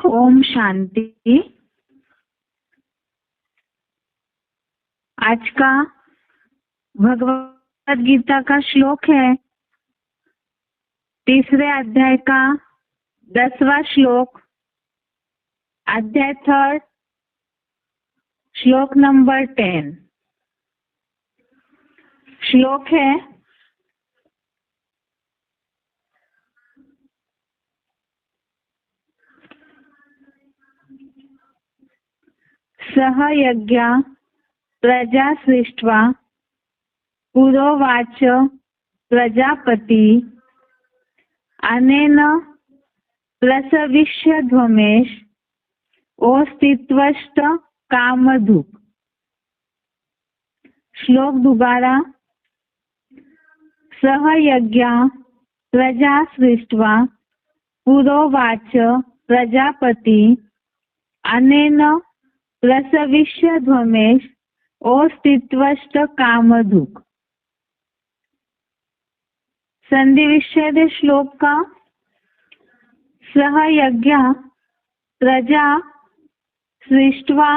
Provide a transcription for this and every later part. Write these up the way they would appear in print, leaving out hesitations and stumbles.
ओम शांति। आज का भगवद गीता का श्लोक है तीसरे अध्याय का 10वां श्लोक, अध्याय 3, श्लोक नंबर 10। श्लोक है, सह यज्ञ प्रजा सृष्ट्वा पुरोवाच प्रजापति अनेन प्रसविष्यध्वमेश ओस्तित्वश्च कामधुक्। श्लोक दोबारा। सह यज्ञ प्रजा सृष्ट्वा पुरोवाच प्रजापति अनेन प्रसविष्यध्वमेश ओस्तित्वश्च कामधुक्। संधि विच्छेद श्लोक का सह यज्ञ प्रजा सृष्ट्वा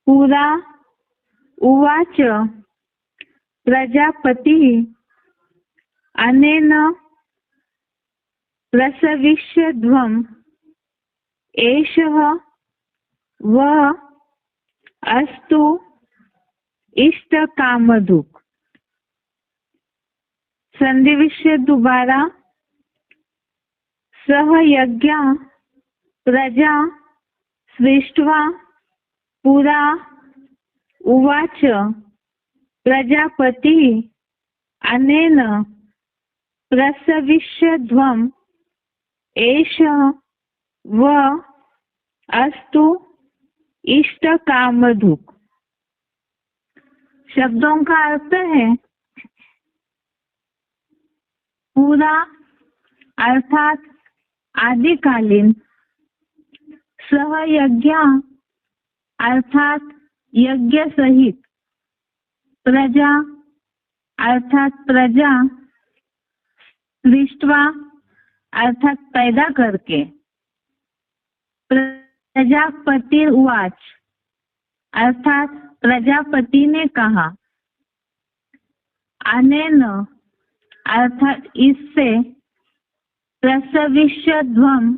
पुरा उवाच प्रजापति अनेन प्रसविष्यध्वम् एषः वः अस्तु इष्टकामधुक्। संधि विच्छेद दोबारा। सह यज्ञ प्रजा सृष्ट्वा पुरा उवाच प्रजापति अनेन प्रसविष्यध्वम् एषः वः अस्तु इष्टकामधुक्। शब्दों का अर्थ है पूरा अर्थात आदिकालीन, सह यज्ञ अर्थात यज्ञ सहित, प्रजा अर्थात प्रजा, सृष्ट्वा अर्थात पैदा करके, प्रजापति उवाच अर्थात प्रजापति ने कहा, अनेन अर्थात इससे, प्रसविष्यध्वम्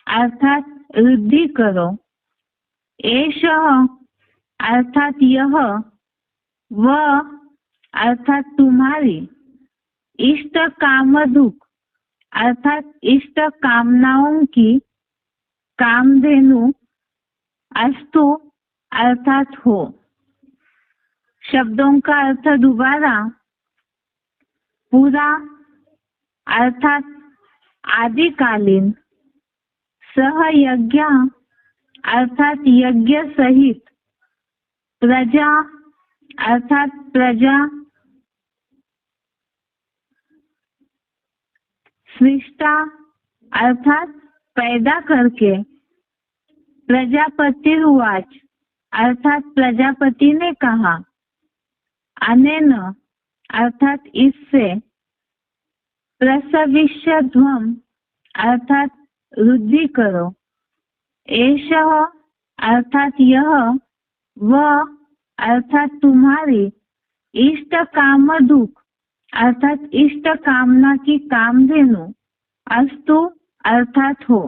अर्थात वृद्धि करो, एषः अर्थात यह, वह अर्थात तुम्हारी, इष्ट कामधुक् अर्थात इष्ट कामनाओं की, कामधेनु अस्तु अर्थात हो। शब्दों का अर्थ दोबारा। पूरा अर्थात आदिकालीन, सह यज्ञ अर्थात यज्ञ सहित, प्रजा अर्थात प्रजा, सृष्टा अर्थात पैदा करके, प्रजापति उवाच अर्थात प्रजापति ने कहा, अनेन अर्थात इससे, प्रसविष्यध्वम् अर्थात वृद्धि करो, एषः अर्थात यह, वह अर्थात तुम्हारी, इष्ट कामधुक् अर्थात इष्ट कामना की कामधेनु, अस्तु अर्थात हो।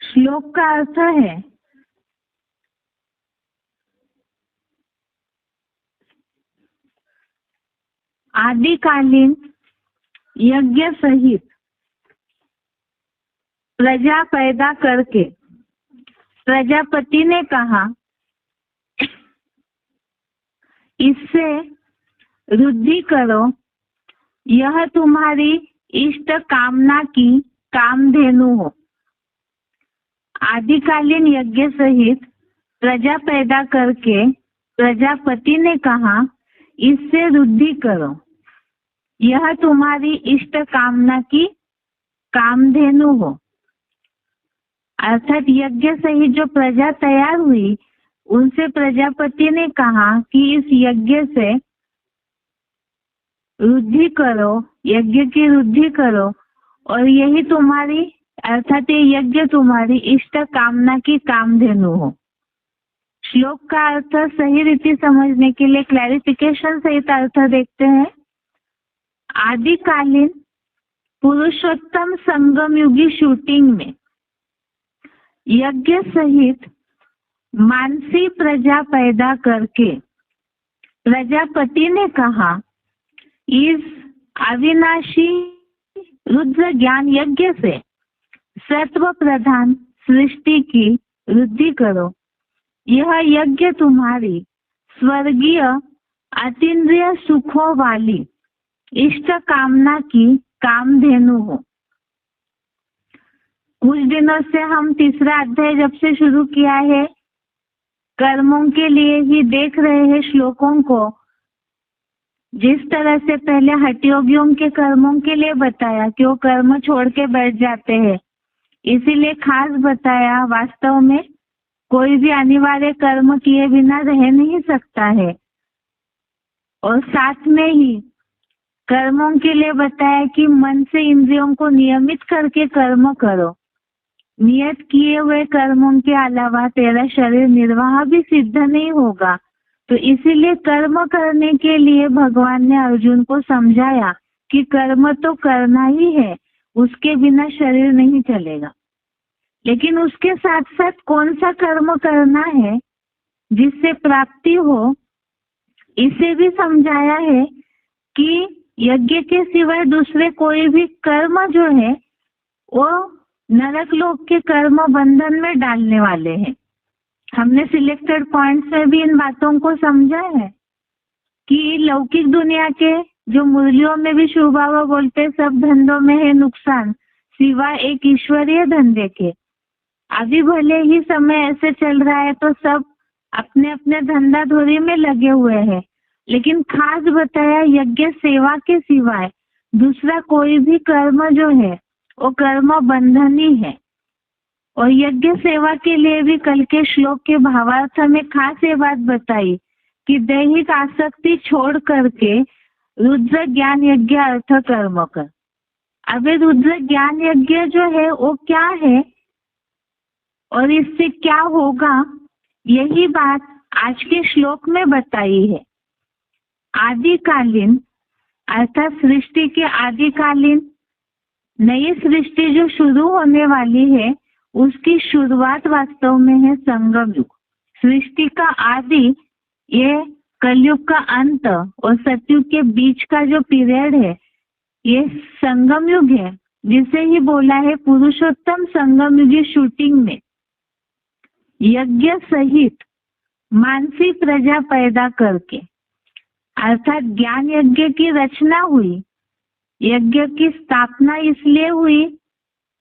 श्लोक का अर्थ है आदिकालीन यज्ञ सहित, प्रजा पैदा करके, प्रजापति ने कहा, इससे वृद्धि करो, यह तुम्हारी इष्ट कामना की कामधेनु हो। आदिकालीन यज्ञ सहित प्रजा पैदा करके प्रजापति ने कहा, इससे वृद्धि करो, यह तुम्हारी इष्ट कामना की कामधेनु हो। अर्थात यज्ञ सहित जो प्रजा तैयार हुई, उनसे प्रजापति ने कहा कि इस यज्ञ से वृद्धि करो, यज्ञ की वृद्धि करो, और यही तुम्हारी अर्थात ये यज्ञ तुम्हारी इष्ट कामना की कामधेनु हो। श्लोक का अर्थ सही रीति समझने के लिए क्लैरिफिकेशन सहित अर्थ देखते हैं। आदिकालीन पुरुषोत्तम संगम युगी शूटिंग में यज्ञ सहित मानसी प्रजा पैदा करके प्रजापति ने कहा, इस अविनाशी रुद्र ज्ञान यज्ञ से सत्व प्रधान सृष्टि की वृद्धि करो। यह यज्ञ तुम्हारी स्वर्गीय अतीन्द्रिय सुखों वाली इष्ट कामना की कामधेनु हो। कुछ दिनों से हम तीसरा अध्याय जब से शुरू किया है, कर्मों के लिए ही देख रहे हैं श्लोकों को। जिस तरह से पहले हठयोगियों के कर्मों के लिए बताया कि वो कर्म छोड़ के बैठ जाते हैं, इसीलिए खास बताया वास्तव में कोई भी अनिवार्य कर्म किए बिना रह नहीं सकता है। और साथ में ही कर्मों के लिए बताया कि मन से इंद्रियों को नियमित करके कर्म करो। नियत किए हुए कर्मों के अलावा तेरा शरीर निर्वाह भी सिद्ध नहीं होगा। तो इसीलिए कर्म करने के लिए भगवान ने अर्जुन को समझाया कि कर्म तो करना ही है, उसके बिना शरीर नहीं चलेगा। लेकिन उसके साथ साथ कौन सा कर्म करना है जिससे प्राप्ति हो, इसे भी समझाया है कि यज्ञ के सिवाय दूसरे कोई भी कर्म जो है वो नरक लोक के कर्म बंधन में डालने वाले हैं। हमने सिलेक्टेड पॉइंट्स में भी इन बातों को समझा है कि लौकिक दुनिया के जो मुरलियों में भी शुभावा बोलते सब धंधों में है नुकसान सिवाय एक ईश्वरीय धंधे के। अभी भले ही समय ऐसे चल रहा है तो सब अपने अपने धंधाधोरी में लगे हुए हैं, लेकिन खास बताया यज्ञ सेवा के सिवाय दूसरा कोई भी कर्म जो है वो कर्म बंधन ही है। और यज्ञ सेवा के लिए भी कल के श्लोक के भावार्थ में खास ये बात बताई कि दैहिक आसक्ति छोड़ करके रुद्र ज्ञान यज्ञ अर्थ कर्म कर। अब रुद्र ज्ञान यज्ञ जो है वो क्या है और इससे क्या होगा, यही बात आज के श्लोक में बताई है। आदिकालीन अर्थात सृष्टि के आदिकालीन नई सृष्टि जो शुरू होने वाली है उसकी शुरुआत वास्तव में है संगम युग। सृष्टि का आदि ये कलयुग का अंत और सतयुग के बीच का जो पीरियड है ये संगम युग है, जिसे ही बोला है पुरुषोत्तम संगम युगी शूटिंग में यज्ञ सहित मानसी प्रजा पैदा करके अर्थात ज्ञान यज्ञ की रचना हुई। यज्ञ की स्थापना इसलिए हुई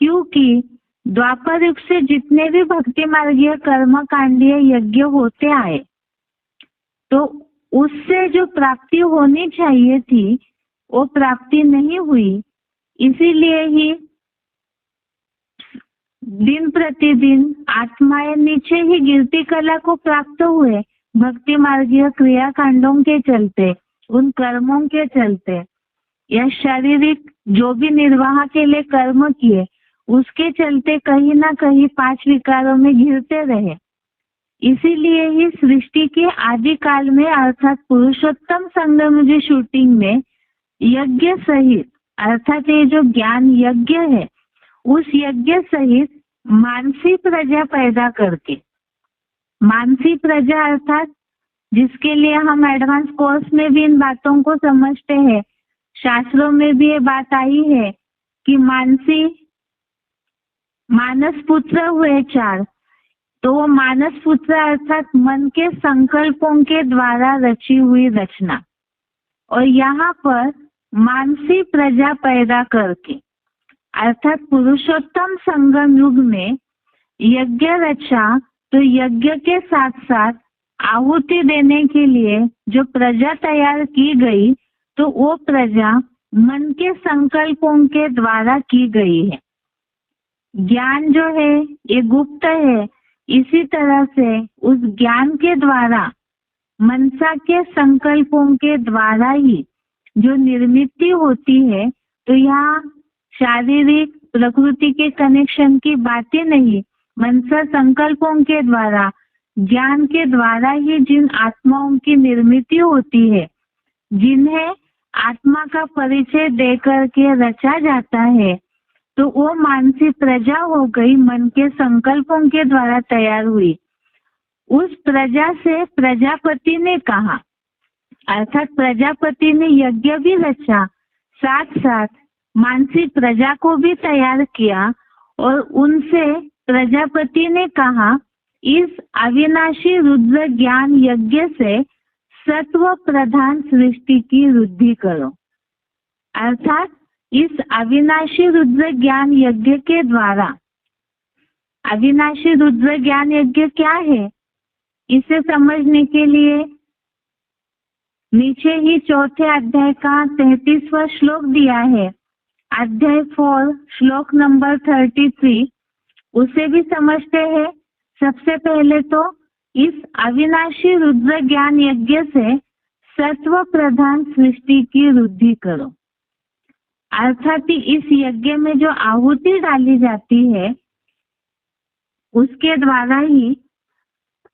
क्योंकि द्वापर युग से जितने भी भक्ति मार्गीय कर्म कांडीय यज्ञ होते आए तो उससे जो प्राप्ति होनी चाहिए थी वो प्राप्ति नहीं हुई। इसीलिए ही दिन प्रतिदिन आत्माएं नीचे ही गिरती कला को प्राप्त हुए भक्ति मार्गीय क्रिया कांडों के चलते, उन कर्मों के चलते या शारीरिक जो भी निर्वाह के लिए कर्म किए उसके चलते कहीं ना कहीं पांच विकारों में घिरते रहे। इसीलिए ही सृष्टि के आदि काल में अर्थात पुरुषोत्तम संगम युगी शूटिंग में यज्ञ सहित अर्थात ये जो ज्ञान यज्ञ है उस यज्ञ सहित मानसी प्रजा पैदा करके, मानसी प्रजा अर्थात जिसके लिए हम एडवांस कोर्स में भी इन बातों को समझते हैं, शास्त्रों में भी ये बात आई है कि मानसी मानस पुत्र हुए चार, तो वो मानस पुत्र अर्थात मन के संकल्पों के द्वारा रची हुई रचना। और यहाँ पर मानसी प्रजा पैदा करके अर्थात पुरुषोत्तम संगम युग में यज्ञ रचा, तो यज्ञ के साथ साथ आहुति देने के लिए जो प्रजा तैयार की गई तो वो प्रजा मन के संकल्पों के द्वारा की गई है। ज्ञान जो है ये गुप्त है, इसी तरह से उस ज्ञान के द्वारा मनसा के संकल्पों के द्वारा ही जो निर्मिति होती है, तो यहाँ शारीरिक प्रकृति के कनेक्शन की बातें नहीं, मनसा संकल्पों के द्वारा, ज्ञान के द्वारा ही जिन आत्माओं की निर्मित होती है, जिन्हें आत्मा का परिचय देकर के रचा जाता है, तो वो मानसिक प्रजा हो गई, मन के संकल्पों के द्वारा तैयार हुई। उस प्रजा से प्रजापति ने कहा, अर्थात प्रजापति ने यज्ञ भी रचा, साथ साथ मानसिक प्रजा को भी तैयार किया और उनसे प्रजापति ने कहा, इस अविनाशी रुद्र ज्ञान यज्ञ से सत्व प्रधान सृष्टि की वृद्धि करो। अर्थात इस अविनाशी रुद्र ज्ञान यज्ञ के द्वारा, अविनाशी रुद्र ज्ञान यज्ञ क्या है, इसे समझने के लिए नीचे ही चौथे अध्याय का 33वां श्लोक दिया है, अध्याय 4 श्लोक नंबर 33, उसे भी समझते हैं। सबसे पहले तो इस अविनाशी रुद्र ज्ञान यज्ञ से सत्व प्रधान सृष्टि की वृद्धि करो। अर्थात इस यज्ञ में जो आहुति डाली जाती है, उसके द्वारा ही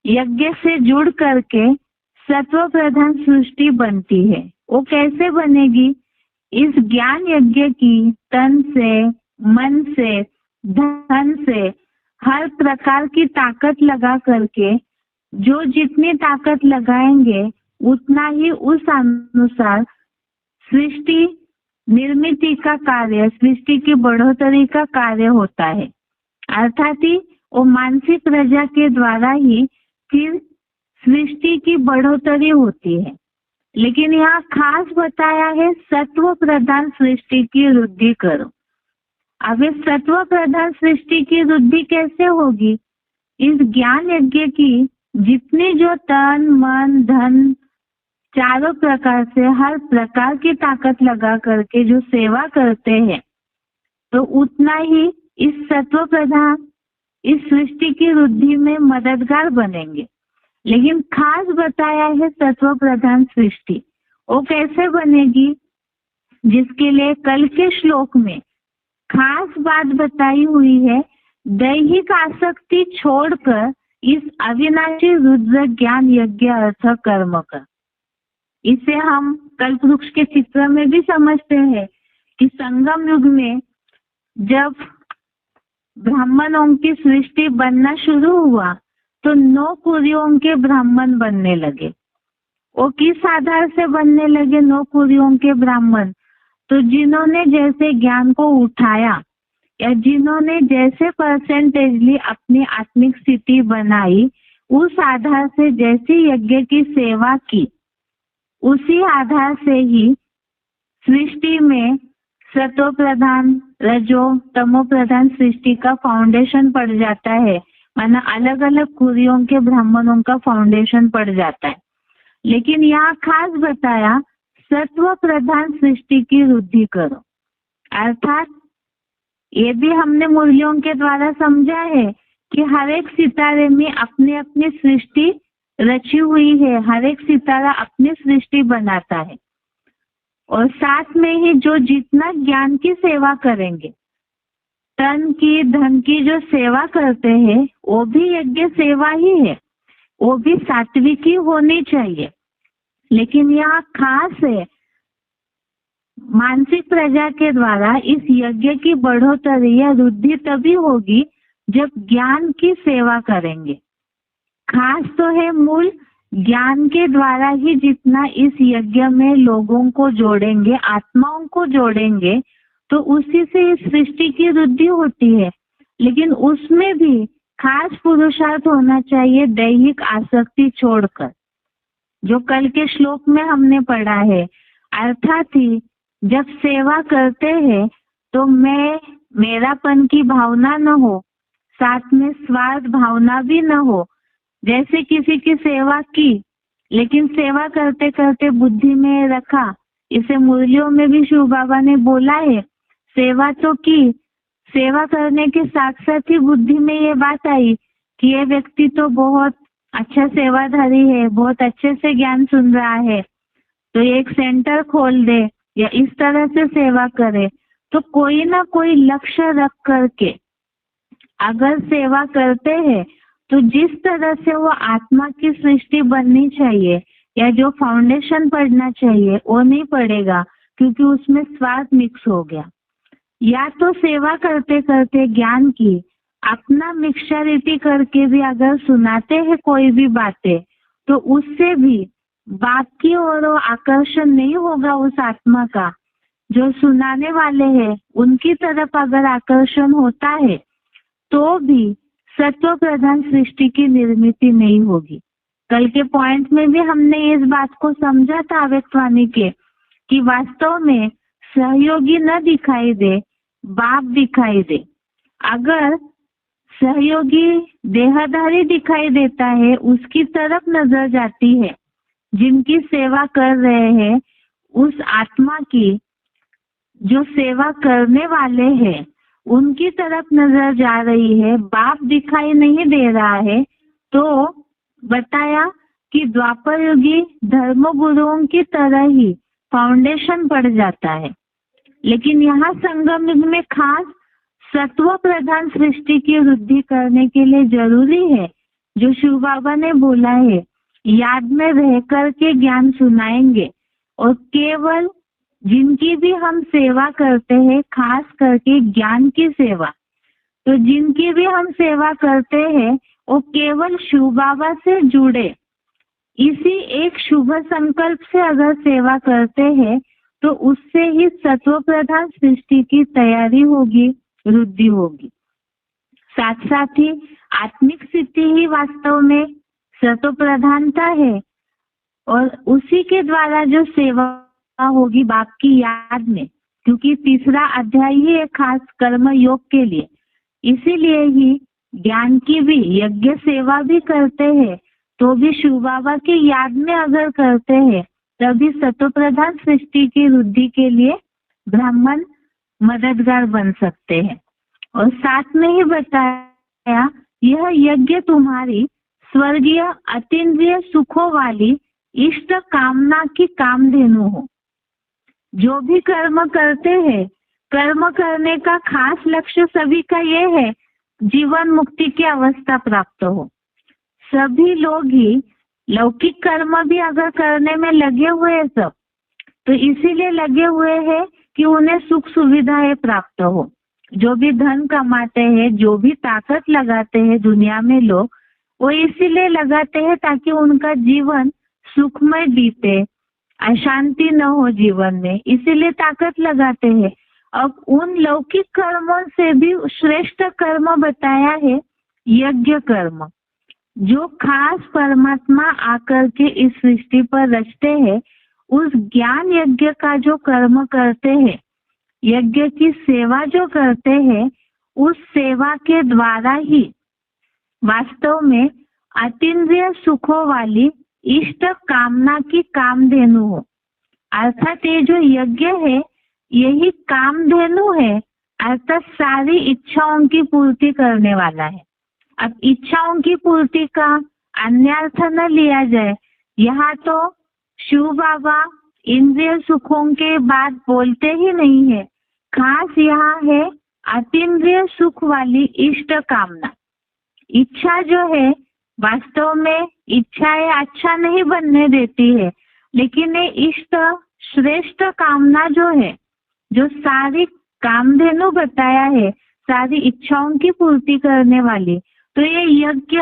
यज्ञ से जुड़ करके सत्व प्रधान सृष्टि बनती है। वो कैसे बनेगी? इस ज्ञान यज्ञ की तन से, मन से, धन से, हर प्रकार की ताकत लगा करके, जो जितनी ताकत लगाएंगे उतना ही उस अनुसार सृष्टि निर्मिति का कार्य, सृष्टि की बढ़ोतरी का कार्य होता है। अर्थात ही वो मानसिक प्रजा के द्वारा ही फिर सृष्टि की बढ़ोतरी होती है। लेकिन यहाँ खास बताया है सत्व प्रधान सृष्टि की वृद्धि करो। अब इस सत्व प्रधान सृष्टि की वृद्धि कैसे होगी? इस ज्ञान यज्ञ की जितनी जो तन, मन, धन, चारों प्रकार से हर प्रकार की ताकत लगा करके जो सेवा करते हैं, तो उतना ही इस सत्व प्रधान इस सृष्टि की वृद्धि में मददगार बनेंगे। लेकिन खास बताया है सत्व प्रधान सृष्टि, वो कैसे बनेगी, जिसके लिए कल के श्लोक में खास बात बताई हुई है, दैहिक आसक्ति छोड़कर इस अविनाशी रुद्र ज्ञान यज्ञ अर्थ कर्म कर। इसे हम कल्प वृक्ष के चित्र में भी समझते हैं कि संगम युग में जब ब्राह्मणों की सृष्टि बनना शुरू हुआ तो 9 कुरियों के ब्राह्मण बनने लगे। वो किस आधार से बनने लगे 9 कुरियों के ब्राह्मण? तो जिन्होंने जैसे ज्ञान को उठाया या जिन्होंने जैसे परसेंटेजली अपनी आत्मिक स्थिति बनाई, उस आधार से जैसी यज्ञ की सेवा की, उसी आधार से ही सृष्टि में सतो प्रधान, रजो, तमो प्रधान सृष्टि का फाउंडेशन पड़ जाता है। माना अलग अलग कुरियों के ब्राह्मणों का फाउंडेशन पड़ जाता है। लेकिन यहाँ खास बताया सत्व प्रधान सृष्टि की वृद्धि करो। अर्थात ये भी हमने मुरलियों के द्वारा समझा है कि हर एक सितारे में अपनी अपनी सृष्टि रची हुई है, हर एक सितारा अपनी सृष्टि बनाता है। और साथ में ही जो जितना ज्ञान की सेवा करेंगे, तन की, धन की जो सेवा करते हैं, वो भी यज्ञ सेवा ही है, वो भी सात्विकी होनी चाहिए। लेकिन यहाँ खास है मानसिक प्रजा के द्वारा इस यज्ञ की बढ़ोतरी या वृद्धि तभी होगी जब ज्ञान की सेवा करेंगे। खास तो है मूल ज्ञान के द्वारा ही जितना इस यज्ञ में लोगों को जोड़ेंगे, आत्माओं को जोड़ेंगे, तो उसी से इस सृष्टि की वृद्धि होती है। लेकिन उसमें भी खास पुरुषार्थ होना चाहिए दैहिक आसक्ति छोड़कर, जो कल के श्लोक में हमने पढ़ा है। अर्थात ही जब सेवा करते हैं तो मैं मेरापन की भावना न हो, साथ में स्वार्थ भावना भी न हो। जैसे किसी की सेवा की, लेकिन सेवा करते करते बुद्धि में रखा, इसे मुरलियों में भी शिव बाबा ने बोला है, सेवा तो की, सेवा करने के साथ साथ ही बुद्धि में ये बात आई कि ये व्यक्ति तो बहुत अच्छा सेवाधारी है, बहुत अच्छे से ज्ञान सुन रहा है, तो एक सेंटर खोल दे या इस तरह से सेवा करे। तो कोई ना कोई लक्ष्य रख करके अगर सेवा करते हैं तो जिस तरह से वो आत्मा की सृष्टि बननी चाहिए या जो फाउंडेशन पड़ना चाहिए वो नहीं पड़ेगा, क्योंकि उसमें स्वार्थ मिक्स हो गया। या तो सेवा करते करते ज्ञान की अपना मिक्सचरिटी करके भी अगर सुनाते हैं कोई भी बातें, तो उससे भी बाप की ओर आकर्षण नहीं होगा उस आत्मा का। जो सुनाने वाले हैं उनकी तरफ अगर आकर्षण होता है तो भी सत्व प्रधान सृष्टि की निर्मित नहीं होगी। कल के पॉइंट में भी हमने इस बात को समझा था अव्यक्तवाणी के कि वास्तव में सहयोगी न दिखाई दे, बाप दिखाई दे। अगर सहयोगी देहधारी दिखाई देता है, उसकी तरफ नजर जाती है, जिनकी सेवा कर रहे हैं उस आत्मा की, जो सेवा करने वाले हैं उनकी तरफ नजर जा रही है, बाप दिखाई नहीं दे रहा है, तो बताया कि द्वापर युगी धर्म गुरुओं की तरह ही फाउंडेशन पड़ जाता है। लेकिन यहाँ संगम युग में खास सत्व प्रधान सृष्टि की वृद्धि करने के लिए जरूरी है, जो शिव बाबा ने बोला है, याद में रह करके ज्ञान सुनाएंगे। और केवल जिनकी भी हम सेवा करते हैं, खास करके ज्ञान की सेवा, तो जिनकी भी हम सेवा करते हैं वो केवल शिव बाबा से जुड़े इसी एक शुभ संकल्प से अगर सेवा करते हैं तो उससे ही सत्व प्रधान सृष्टि की तैयारी होगी, वृद्धि होगी। साथ साथ ही आत्मिक स्थिति ही वास्तव में सत्व प्रधानता है और उसी के द्वारा जो सेवा होगी बाप की याद में, क्योंकि तीसरा अध्याय ही है खास कर्म योग के लिए। इसीलिए ही ज्ञान की भी यज्ञ सेवा भी करते हैं तो भी शिव बाबा की याद में अगर करते हैं तभी सत्व प्रधान सृष्टि की वृद्धि के लिए ब्राह्मण मददगार बन सकते हैं। और साथ में ही बताया यह यज्ञ तुम्हारी स्वर्गीय अतीन्द्रिय सुखों वाली इष्ट कामना की कामधेनु हो। जो भी कर्म करते हैं, कर्म करने का खास लक्ष्य सभी का ये है जीवन मुक्ति की अवस्था प्राप्त हो। सभी लोग ही लौकिक कर्म भी अगर करने में लगे हुए हैं सब, तो इसीलिए लगे हुए हैं कि उन्हें सुख सुविधाएं प्राप्त हो। जो भी धन कमाते हैं, जो भी ताकत लगाते हैं दुनिया में लोग, वो इसीलिए लगाते हैं ताकि उनका जीवन सुखमय बीते, अशांति न हो जीवन में, इसीलिए ताकत लगाते हैं। अब उन लौकिक कर्मों से भी श्रेष्ठ कर्म बताया है यज्ञ कर्म, जो खास परमात्मा आकर के इस सृष्टि पर रचते हैं। उस ज्ञान यज्ञ का जो कर्म करते हैं, यज्ञ की सेवा जो करते हैं, उस सेवा के द्वारा ही वास्तव में अतीन्द्रिय सुखों वाली इष्ट कामना की कामधेनु हो। अर्थात ये जो यज्ञ है यही कामधेनु है, अर्थात सारी इच्छाओं की पूर्ति करने वाला है। अब इच्छाओं की पूर्ति का अन्य अर्थ न लिया जाए, यहाँ तो शिव बाबा इंद्रिय सुखों के बाद बोलते ही नहीं है, खास यहाँ है अतीन्द्रिय सुख वाली इष्ट कामना। इच्छा जो है वास्तव में इच्छाएं अच्छा नहीं बनने देती है, लेकिन ये इष्ट श्रेष्ठ कामना जो है, जो सारी कामधेनु बताया है, सारी इच्छाओं की पूर्ति करने वाली, तो ये यज्ञ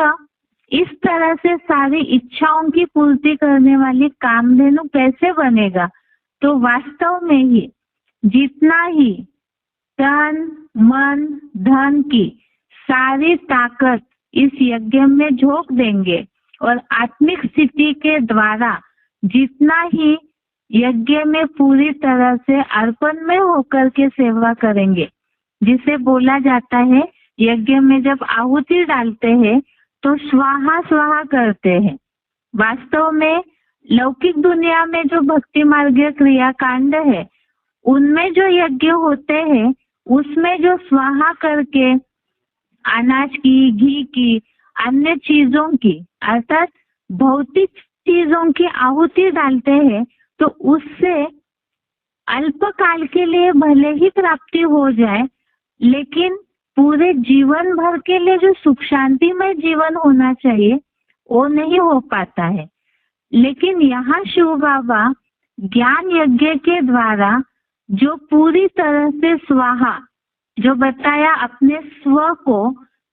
इस तरह से सारी इच्छाओं की पूर्ति करने वाली कामधेनु कैसे बनेगा? तो वास्तव में ही जितना ही तन मन धन की सारी ताकत इस यज्ञ में झोंक देंगे और आत्मिक स्थिति के द्वारा जितना ही यज्ञ में पूरी तरह से अर्पण में होकर के सेवा करेंगे, जिसे बोला जाता है यज्ञ में जब आहुति डालते हैं तो स्वाहा स्वाहा करते हैं। वास्तव में लौकिक दुनिया में जो भक्ति मार्गीय क्रियाकांड है, उनमें जो यज्ञ होते हैं उसमें जो स्वाहा करके अनाज की, घी की, अन्य चीजों की अर्थात भौतिक चीजों की आहुति डालते हैं, तो उससे अल्पकाल के लिए भले ही प्राप्ति हो जाए, लेकिन पूरे जीवन भर के लिए जो सुख शांतिमय जीवन होना चाहिए वो नहीं हो पाता है। लेकिन यहाँ शिव बाबा ज्ञान यज्ञ के द्वारा जो पूरी तरह से स्वाहा, जो बताया, अपने स्व को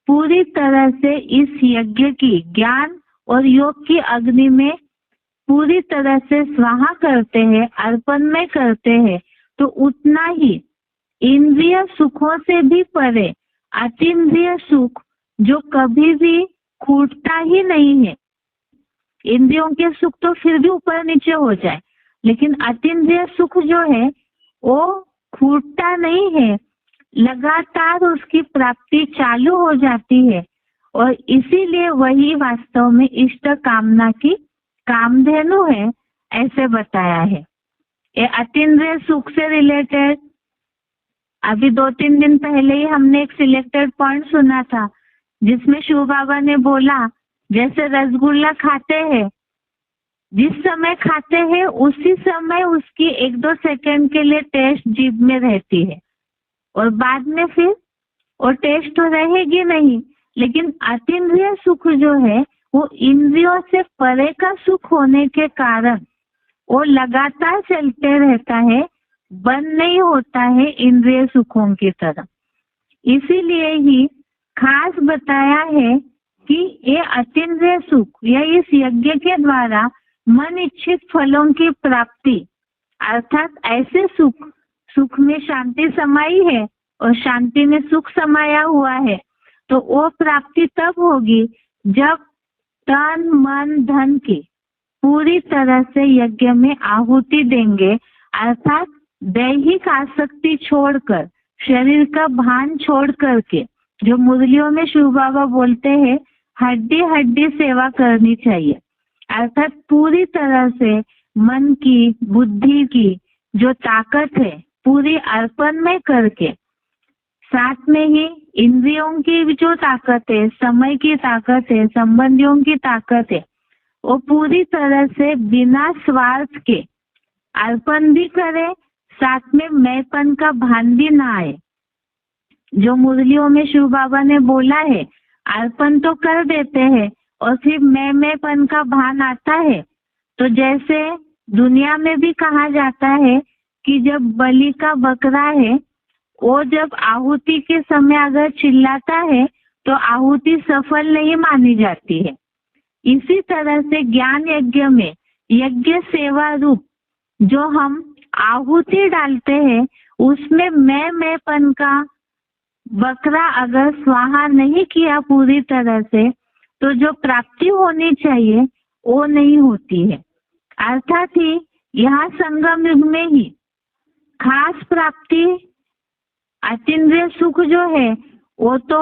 पूरी तरह से इस यज्ञ की ज्ञान और योग की अग्नि में पूरी तरह से स्वाहा करते हैं, अर्पण में करते हैं, तो उतना ही इंद्रिय सुखों से भी परे अतीन्द्रिय सुख जो कभी भी छूटता ही नहीं है। इंद्रियों के सुख तो फिर भी ऊपर नीचे हो जाए, लेकिन अतीन्द्रिय सुख जो है वो छूटता नहीं है, लगातार उसकी प्राप्ति चालू हो जाती है। और इसीलिए वही वास्तव में इष्ट कामना की कामधेनु है, ऐसे बताया है। ये अतीन्द्रिय सुख से रिलेटेड अभी 2-3 दिन पहले ही हमने एक सिलेक्टेड पॉइंट सुना था, जिसमें शिव बाबा ने बोला जैसे रसगुल्ला खाते हैं, जिस समय खाते हैं उसी समय उसकी 1-2 सेकंड के लिए टेस्ट जीभ में रहती है और बाद में फिर वो टेस्ट तो रहेगी नहीं। लेकिन अतीन्द्रिय सुख जो है वो इंद्रियों से परे का सुख होने के कारण वो लगातार चलते रहता है, बंद नहीं होता है इंद्रिय सुखों की तरह। इसीलिए ही खास बताया है कि ये अतीन्द्रिय सुख या इस यज्ञ के द्वारा मन इच्छित फलों की प्राप्ति, अर्थात ऐसे सुख में शांति समाई है और शांति में सुख समाया हुआ है, तो वो प्राप्ति तब होगी जब तन मन धन की पूरी तरह से यज्ञ में आहुति देंगे, अर्थात दैहिक आसक्ति छोड़कर, शरीर का भान छोड़ करके, जो मुरलियों में शिव बाबा बोलते हैं हड्डी हड्डी सेवा करनी चाहिए, अर्थात पूरी तरह से मन की बुद्धि की जो ताकत है पूरी अर्पण में करके, साथ में ही इंद्रियों की भी जो ताकत है, समय की ताकत है, संबंधियों की ताकत है, वो पूरी तरह से बिना स्वार्थ के अर्पण भी करे, साथ में मैंपन का भान भी ना आए। जो मुरलियों में शिव बाबा ने बोला है अर्पण तो कर देते हैं और फिर मैंपन का भान आता है। तो जैसे दुनिया में भी कहा जाता है कि जब बलि का बकरा है वो जब आहुति के समय अगर चिल्लाता है तो आहुति सफल नहीं मानी जाती है। इसी तरह से ज्ञान यज्ञ में यज्ञ सेवा रूप जो हम आहुति डालते हैं उसमें मैंपन का बकरा अगर स्वाहा नहीं किया पूरी तरह से, तो जो प्राप्ति होनी चाहिए वो नहीं होती है। अर्थात ही यहाँ संगम युग में ही खास प्राप्ति अतीन्द्रिय सुख जो है वो तो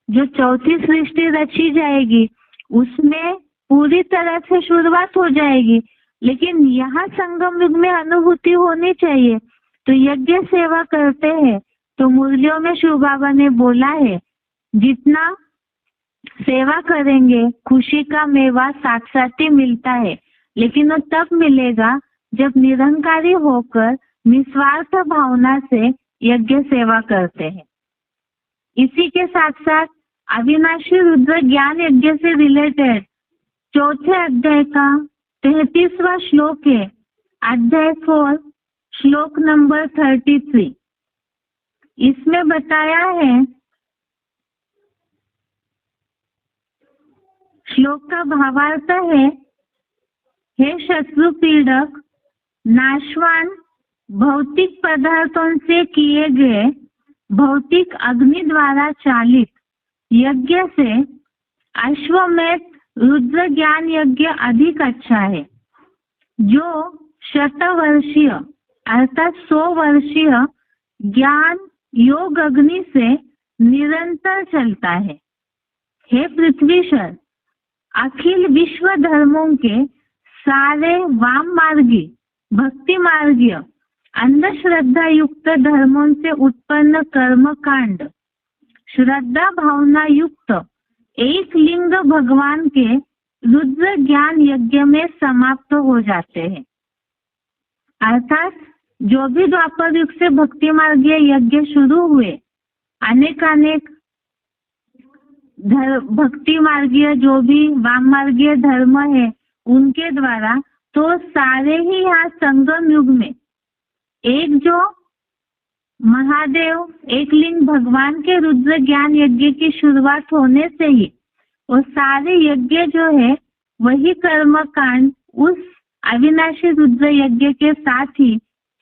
जो चौथी सृष्टि रची जाएगी उसमें पूरी तरह से शुरुआत हो जाएगी, लेकिन यहाँ संगम युग में अनुभूति होनी चाहिए। तो यज्ञ सेवा करते हैं तो मुरलियों में शिव बाबा ने बोला है जितना सेवा करेंगे खुशी का मेवा साथ साथ ही मिलता है, लेकिन वो तब मिलेगा जब निरंकारी होकर निस्वार्थ भावना से यज्ञ सेवा करते हैं। इसी के साथ साथ अविनाशी रुद्र ज्ञान यज्ञ से रिलेटेड 4थे अध्याय का 33वां श्लोक है, अध्याय 4 श्लोक नंबर 33। इसमें बताया है, श्लोक का भावार्थ है, हे शत्रु पीड़क नाशवान भौतिक पदार्थों से किए गए भौतिक अग्नि द्वारा चालित यज्ञ से अश्वमेध रुद्र ज्ञान यज्ञ अधिक अच्छा है, जो शतवर्षीय अर्थात 100 वर्षीय ज्ञान योग अग्नि से निरंतर चलता है। हे पृथ्वीश्वर, अखिल विश्व धर्मों के सारे वाम मार्गी भक्ति मार्गीय अंधश्रद्धा युक्त धर्मों से उत्पन्न कर्म कांड श्रद्धा भावना युक्त एक लिंग भगवान के रुद्र ज्ञान यज्ञ में समाप्त हो जाते हैं। अर्थात जो भी द्वापर युग से भक्ति मार्गीय यज्ञ शुरू हुए, अनेक भक्ति मार्गीय जो भी वाम मार्गीय धर्म है उनके द्वारा, तो सारे ही यहाँ संगम युग में एक जो महादेव एक लिंग भगवान के रुद्र ज्ञान यज्ञ की शुरुआत होने से ही और सारे यज्ञ जो है वही कर्म कांड उस अविनाशी रुद्र यज्ञ के साथ ही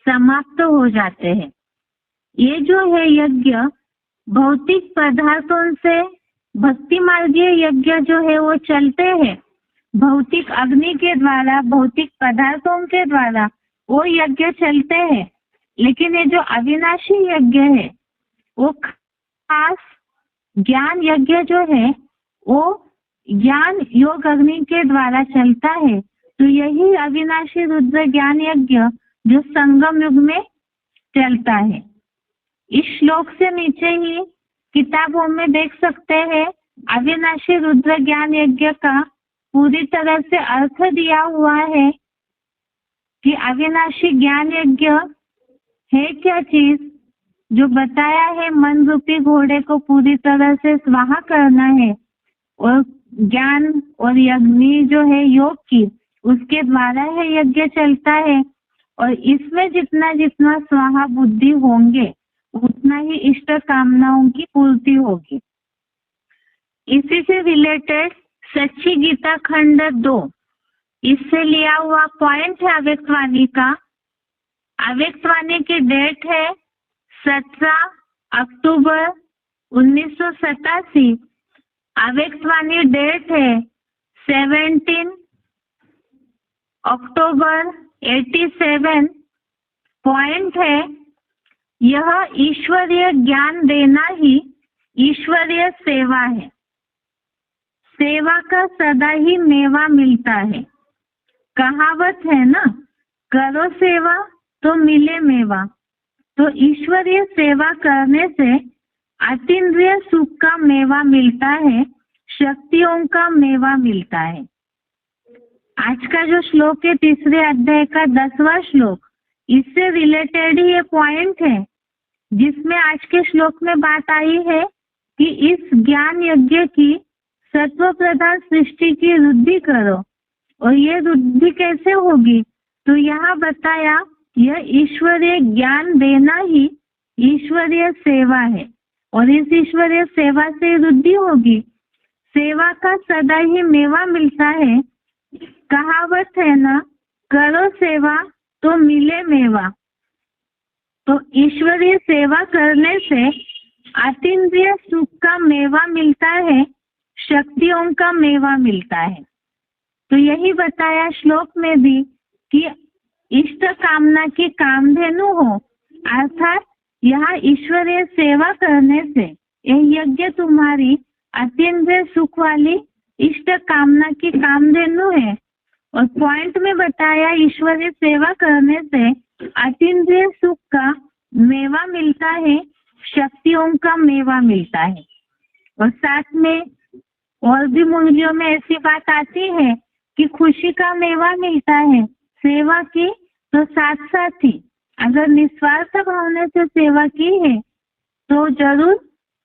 समाप्त हो जाते हैं। ये जो है यज्ञ भौतिक पदार्थों से, भक्ति मार्गीय यज्ञ जो है वो चलते हैं भौतिक अग्नि के द्वारा, भौतिक पदार्थों के द्वारा वो यज्ञ चलते हैं। लेकिन ये जो अविनाशी यज्ञ है वो खास ज्ञान यज्ञ जो है वो ज्ञान योग अग्नि के द्वारा चलता है। तो यही अविनाशी रुद्र ज्ञान यज्ञ जो संगम युग में चलता है। इस श्लोक से नीचे ही किताबों में देख सकते हैं अविनाशी रुद्र ज्ञान यज्ञ का पूरी तरह से अर्थ दिया हुआ है कि अविनाशी ज्ञान यज्ञ है क्या चीज, जो बताया है मन रूपी घोड़े को पूरी तरह से स्वाहा करना है और ज्ञान और यज्ञ जो है योग की उसके द्वारा है यज्ञ चलता है। और इसमें जितना जितना स्वाहा बुद्धि होंगे उतना ही इष्ट कामनाओं की पूर्ति होगी। इसी से रिलेटेड सच्ची गीता खंड 2 इससे लिया हुआ पॉइंट है अव्यक्तवाणी का। अव्यक्तवाणी की डेट है 17 अक्टूबर 1987। अव्यक्तवाणी डेट है 17 अक्टूबर 87। पॉइंट है यह ईश्वरीय ज्ञान देना ही ईश्वरीय सेवा है। सेवा का सदा ही मेवा मिलता है। कहावत है ना, करो सेवा तो मिले मेवा। तो ईश्वरीय सेवा करने से अतीन्द्रिय सुख का मेवा मिलता है, शक्तियों का मेवा मिलता है। आज का जो श्लोक है तीसरे अध्याय का 10वां श्लोक, इससे रिलेटेड ही ये पॉइंट है जिसमें आज के श्लोक में बात आई है कि इस ज्ञान यज्ञ की सत्व प्रधान सृष्टि की वृद्धि करो। और ये वृद्धि कैसे होगी, तो यहाँ बताया यह ईश्वरीय ज्ञान देना ही ईश्वरीय सेवा है और इस ईश्वरीय सेवा से वृद्धि होगी। सेवा का सदा ही मेवा मिलता है। कहावत है ना, करो सेवा तो मिले मेवा। तो ईश्वरीय सेवा करने से अतीन्द्रिय सुख का मेवा मिलता है, शक्तियों का मेवा मिलता है। तो यही बताया श्लोक में भी कि इष्ट कामना की कामधेनु हो, अर्थात यहाँ ईश्वरीय सेवा करने से यह यज्ञ तुम्हारी अतीन्द्रिय सुख वाली इष्ट कामना की कामधेनु है। और पॉइंट में बताया ईश्वरीय सेवा करने से अतीन्द्रिय सुख का मेवा मिलता है, शक्तियों का मेवा मिलता है। और साथ में और भी मुंजियों में ऐसी बात आती है कि खुशी का मेवा मिलता है सेवा की। तो साथ साथ ही अगर निस्वार्थ भावना से सेवा की है तो जरूर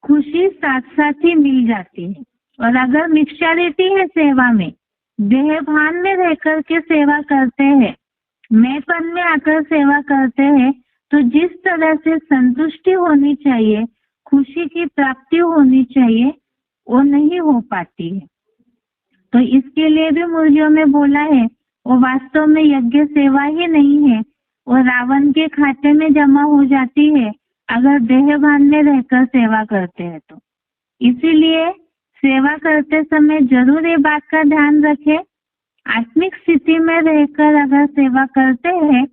खुशी साथ साथ ही मिल जाती है। और अगर मिक्सचरिटी है सेवा में, देह भान में रहकर के सेवा करते हैं, मैंपन में आकर सेवा करते हैं, तो जिस तरह से संतुष्टि होनी चाहिए, खुशी की प्राप्ति होनी चाहिए, वो नहीं हो पाती है। तो इसके लिए भी मुर्गियों में बोला है वो वास्तव में यज्ञ सेवा ही नहीं है, वो रावण के खाते में जमा हो जाती है अगर देह भान में रहकर सेवा करते हैं तो। इसीलिए सेवा करते समय जरूर ये बात का ध्यान रखें, आत्मिक स्थिति में रहकर अगर सेवा करते हैं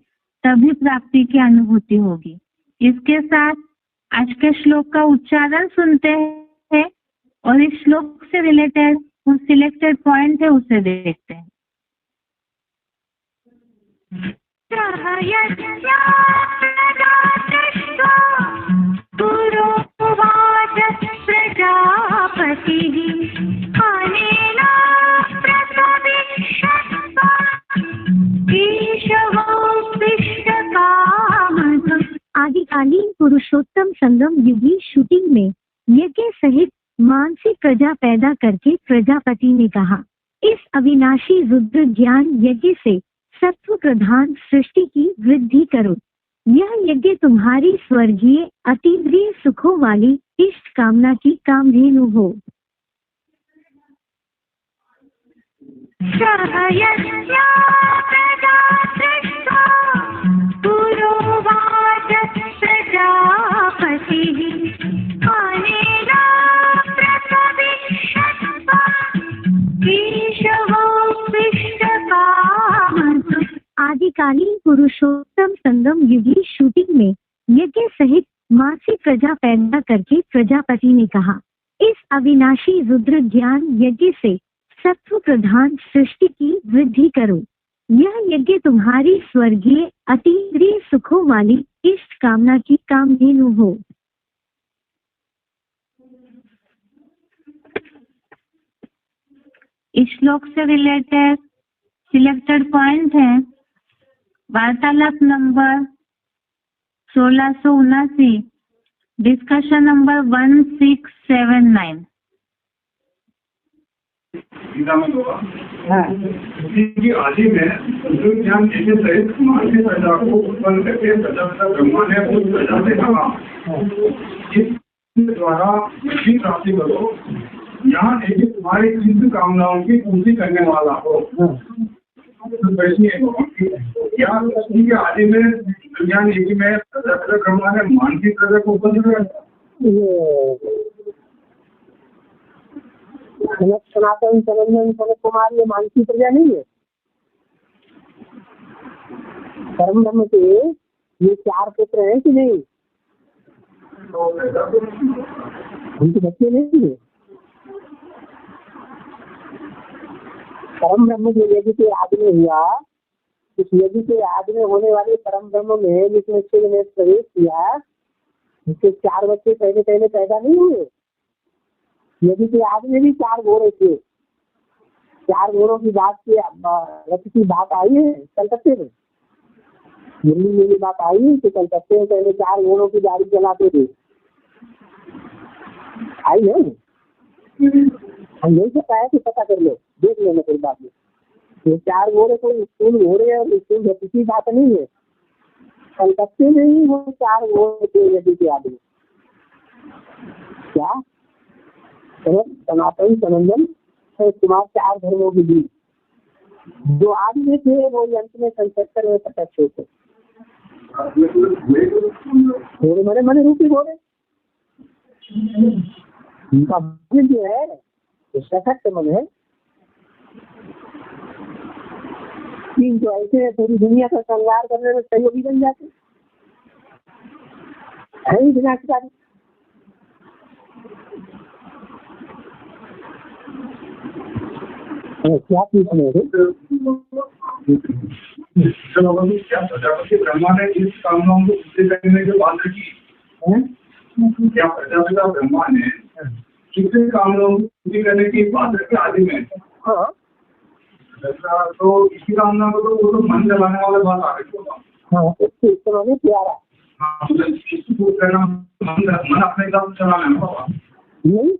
तभी प्राप्ति की अनुभूति होगी। इसके साथ आज के श्लोक का उच्चारण सुनते हैं और इस श्लोक से रिलेटेड कुछ सिलेक्टेड पॉइंट है उसे देखते हैं। प्रजापति संगम युगी शूटिंग में यज्ञ सहित मानसिक प्रजा पैदा करके प्रजापति ने कहा, इस अविनाशी रुद्र ज्ञान यज्ञ से सत्व प्रधान सृष्टि की वृद्धि करो। यह यज्ञ तुम्हारी स्वर्गीय अतीन्द्रिय सुखों वाली इष्ट कामना की कामधेनु हो। आदिकालीन पुरुषोत्तम संगम युगी शूटिंग में यज्ञ सहित मानसिक प्रजा पैदा करके प्रजापति ने कहा, इस अविनाशी रुद्र ज्ञान यज्ञ से सत्व प्रधान सृष्टि की वृद्धि करो। यह यज्ञ तुम्हारी स्वर्गीय अतीन्द्रिय सुखों वाली इष्ट कामना की कामधेनु हो। इस श्लोक से रिलेटेड सिलेक्टेड पॉइंट है वार्तालाप नंबर 1679, डिस्कशन नंबर 1679। की आदि में ज्ञान ऐसे सहित मानसिक प्रजा को उत्पन्न करके प्रजापिता ब्रह्मा ने उस प्रजा से कहा, इस द्वारा मुक्ति प्राप्ति करो। यहाँ एक तुम्हारी चिंत कामनाओं की पूर्ति करने वाला हो। क्या सृष्टि के आदि में ज्ञान एक में प्रजापिता ब्रह्मा ने मानसिक प्रजा को उत्पन्न किया? सनातन सनंदन सनत कुमार ये मानसिक प्रजा नहीं है। परम ब्रह्म के ये 4 पुत्र हैं कि नहीं? उनके बच्चे नहीं है। परम ब्रह्म जो यज्ञ के आदि में हुआ, उस यज्ञ के आदि में होने वाले परम ब्रह्म में जिसने शिव ने प्रवेश किया, उसके 4 बच्चे पहले पहले पैदा नहीं हुए। यदि के आदि में भी 4 घोड़े थे। 4 घोड़ों की बात की रथ की बात आई है कलकत्ते में। दिल्ली बात आई है कि कलकत्ते में पहले 4 घोड़ों की गाड़ी चलाते थे। आई है हम यही से पाया कि पता कर लो, देख लेना फिर बात में। ये 4 घोड़े कोई स्कूल घोड़े और स्कूल रथ की बात नहीं है। कलकत्ते में ही वो 4 घोड़े थे यदि के आदि। क्या सनातन सनंदन कुमार 4 धर्मों के बीच जो आदि में थे वो अंत में संसत्तर में प्रत्यक्ष होते। घोड़े मरे मरे रूपी घोड़े उनका जो है सशक्त मन है। 3 जो ऐसे पूरी दुनिया का संहार करने में सहयोगी बन जाते है ही विनाशकारी। क्या पूछने क्या प्रजापति ब्रह्मा ने इस कामनाओं को पूरी करने के बाद की? क्या प्रजापिता ब्रह्मा ने किसी कामनाओं को पूरी करने की बात रखी आदि में? हाँ, तो इसी कामना को तो वो तो मन जलाने वाला बात आ गई होगा। हाँ, इससे प्यारा मन अपने हिसाब से चलाना होगा। नहीं,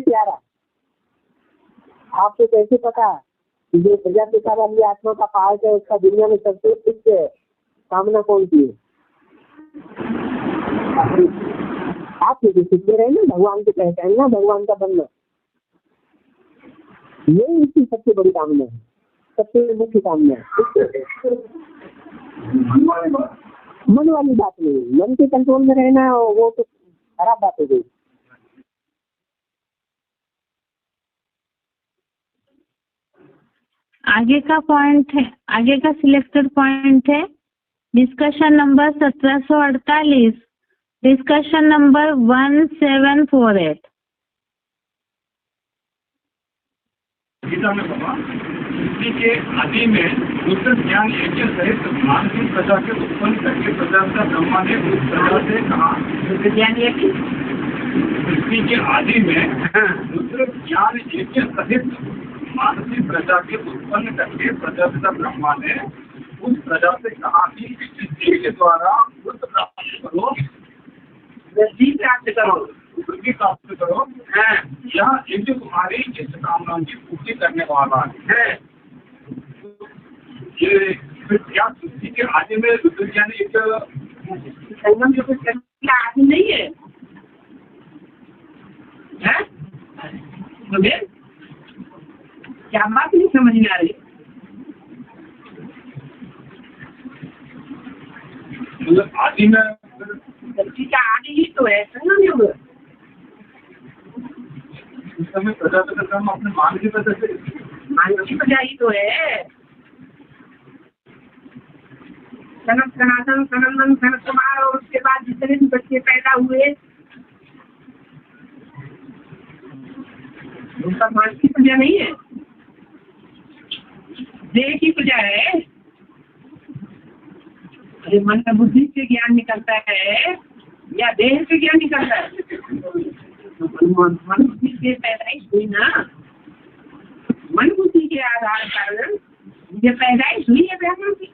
प्यारा आपको कैसे पता कि जो प्रजापिता वाली आत्मा का पार्ट है उसका दुनिया में सबसे उच्च कामना कौन सी है? आप जो सीखते रहे ना भगवान की पहचानना, भगवान का बनना, ये इसकी सबसे बड़ी कामना है, सबसे मुख्य कामना है। मन वाली बात नहीं, मन के कंट्रोल में रहना वो तो खराब बात हो गई। आगे का पॉइंट है, आगे का सिलेक्टेड पॉइंट है discussion number 1748, discussion number 1748। Gita में बाबा इसी के आदि में रुद्र ज्ञान यज्ञ सहित मानसिक प्रजा के उत्पन्न करके प्रजापिता ब्रह्मा ने उस प्रजा से कहा, रुद्र ज्ञान यज्ञ इसी के आदि में रुद्र ज्ञान यज्ञ सहित मानसिक प्रजा के उत्पन्न करके प्रजापिता ब्रह्मा ने उस प्रजा से कहा कि वृद्धि के द्वारा वृत्त प्राप्त करो, वृद्धि प्राप्त करो, वृद्धि प्राप्त करो। यह यज्ञ तुम्हारी इष्ट कामनाओं की पूर्ति करने वाला है। ये क्या सृष्टि के आदि में रुद्र ज्ञान एक संगम जो कुछ करने आदि नहीं है, हैं? मुझे क्या बात नहीं समझ में आ रही। मतलब आदि में सृष्टि का आदि ही तो है संगम युग। उस समय प्रजापति का काम अपने मान की वजह से मानव की प्रजा ही तो है। सनत सनातन सनंदन सनत कुमार और उसके बाद जितने भी बच्चे पैदा हुए उनका मान की प्रजा नहीं है, देह की प्रजा है। अरे मन का बुद्धि से ज्ञान निकलता है या देह से ज्ञान निकलता है? मन बुद्धि से पैदाइश हुई ना, मन बुद्धि के आधार पर ये पैदाइश हुई है व्याकरण की।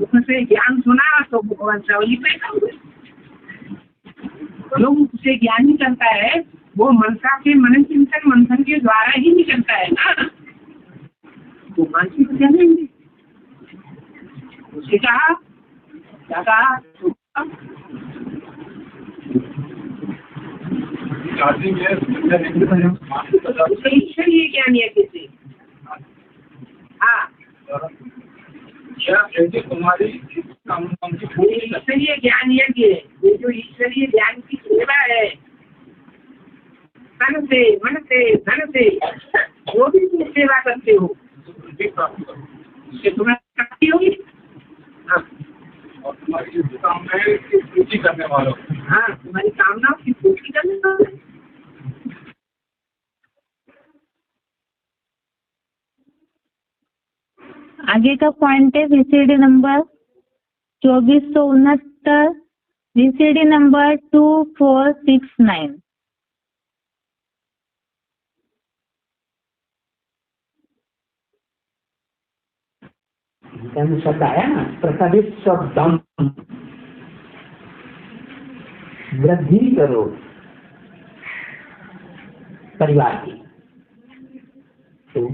उससे ज्ञान सुना तो वंशावली पैदा हुए। जो उससे ज्ञान निकलता है वो मनसा के मनन चिंतन मंथन के द्वारा ही निकलता है ना, तो मानसिक प्रजा नहीं। उससे कहा क्या कहा? आदि में ईश्वरीय ज्ञान है किसी। हाँ, यह यज्ञ तुम्हारी इष्ट कामनाओं की पूर्ति ईश्वरीय ज्ञान यज्ञ, ये जो ईश्वरीय ज्ञान की सेवा है, तन से मन से धन से जो भी तुम सेवा करते हो उससे तुम्हें शक्ति होगी। हाँ, और तुम्हारी इष्ट कामनाएं की पूर्ति करने वालों। हाँ, तुम्हारी कामनाओं की पूर्ति करने वाले। आगे का पॉइंट है VCD नंबर 2469, VCD नंबर 2469। शब्द आया ना, प्रसादित शब्दम, वृद्धि करो परिवार की। तो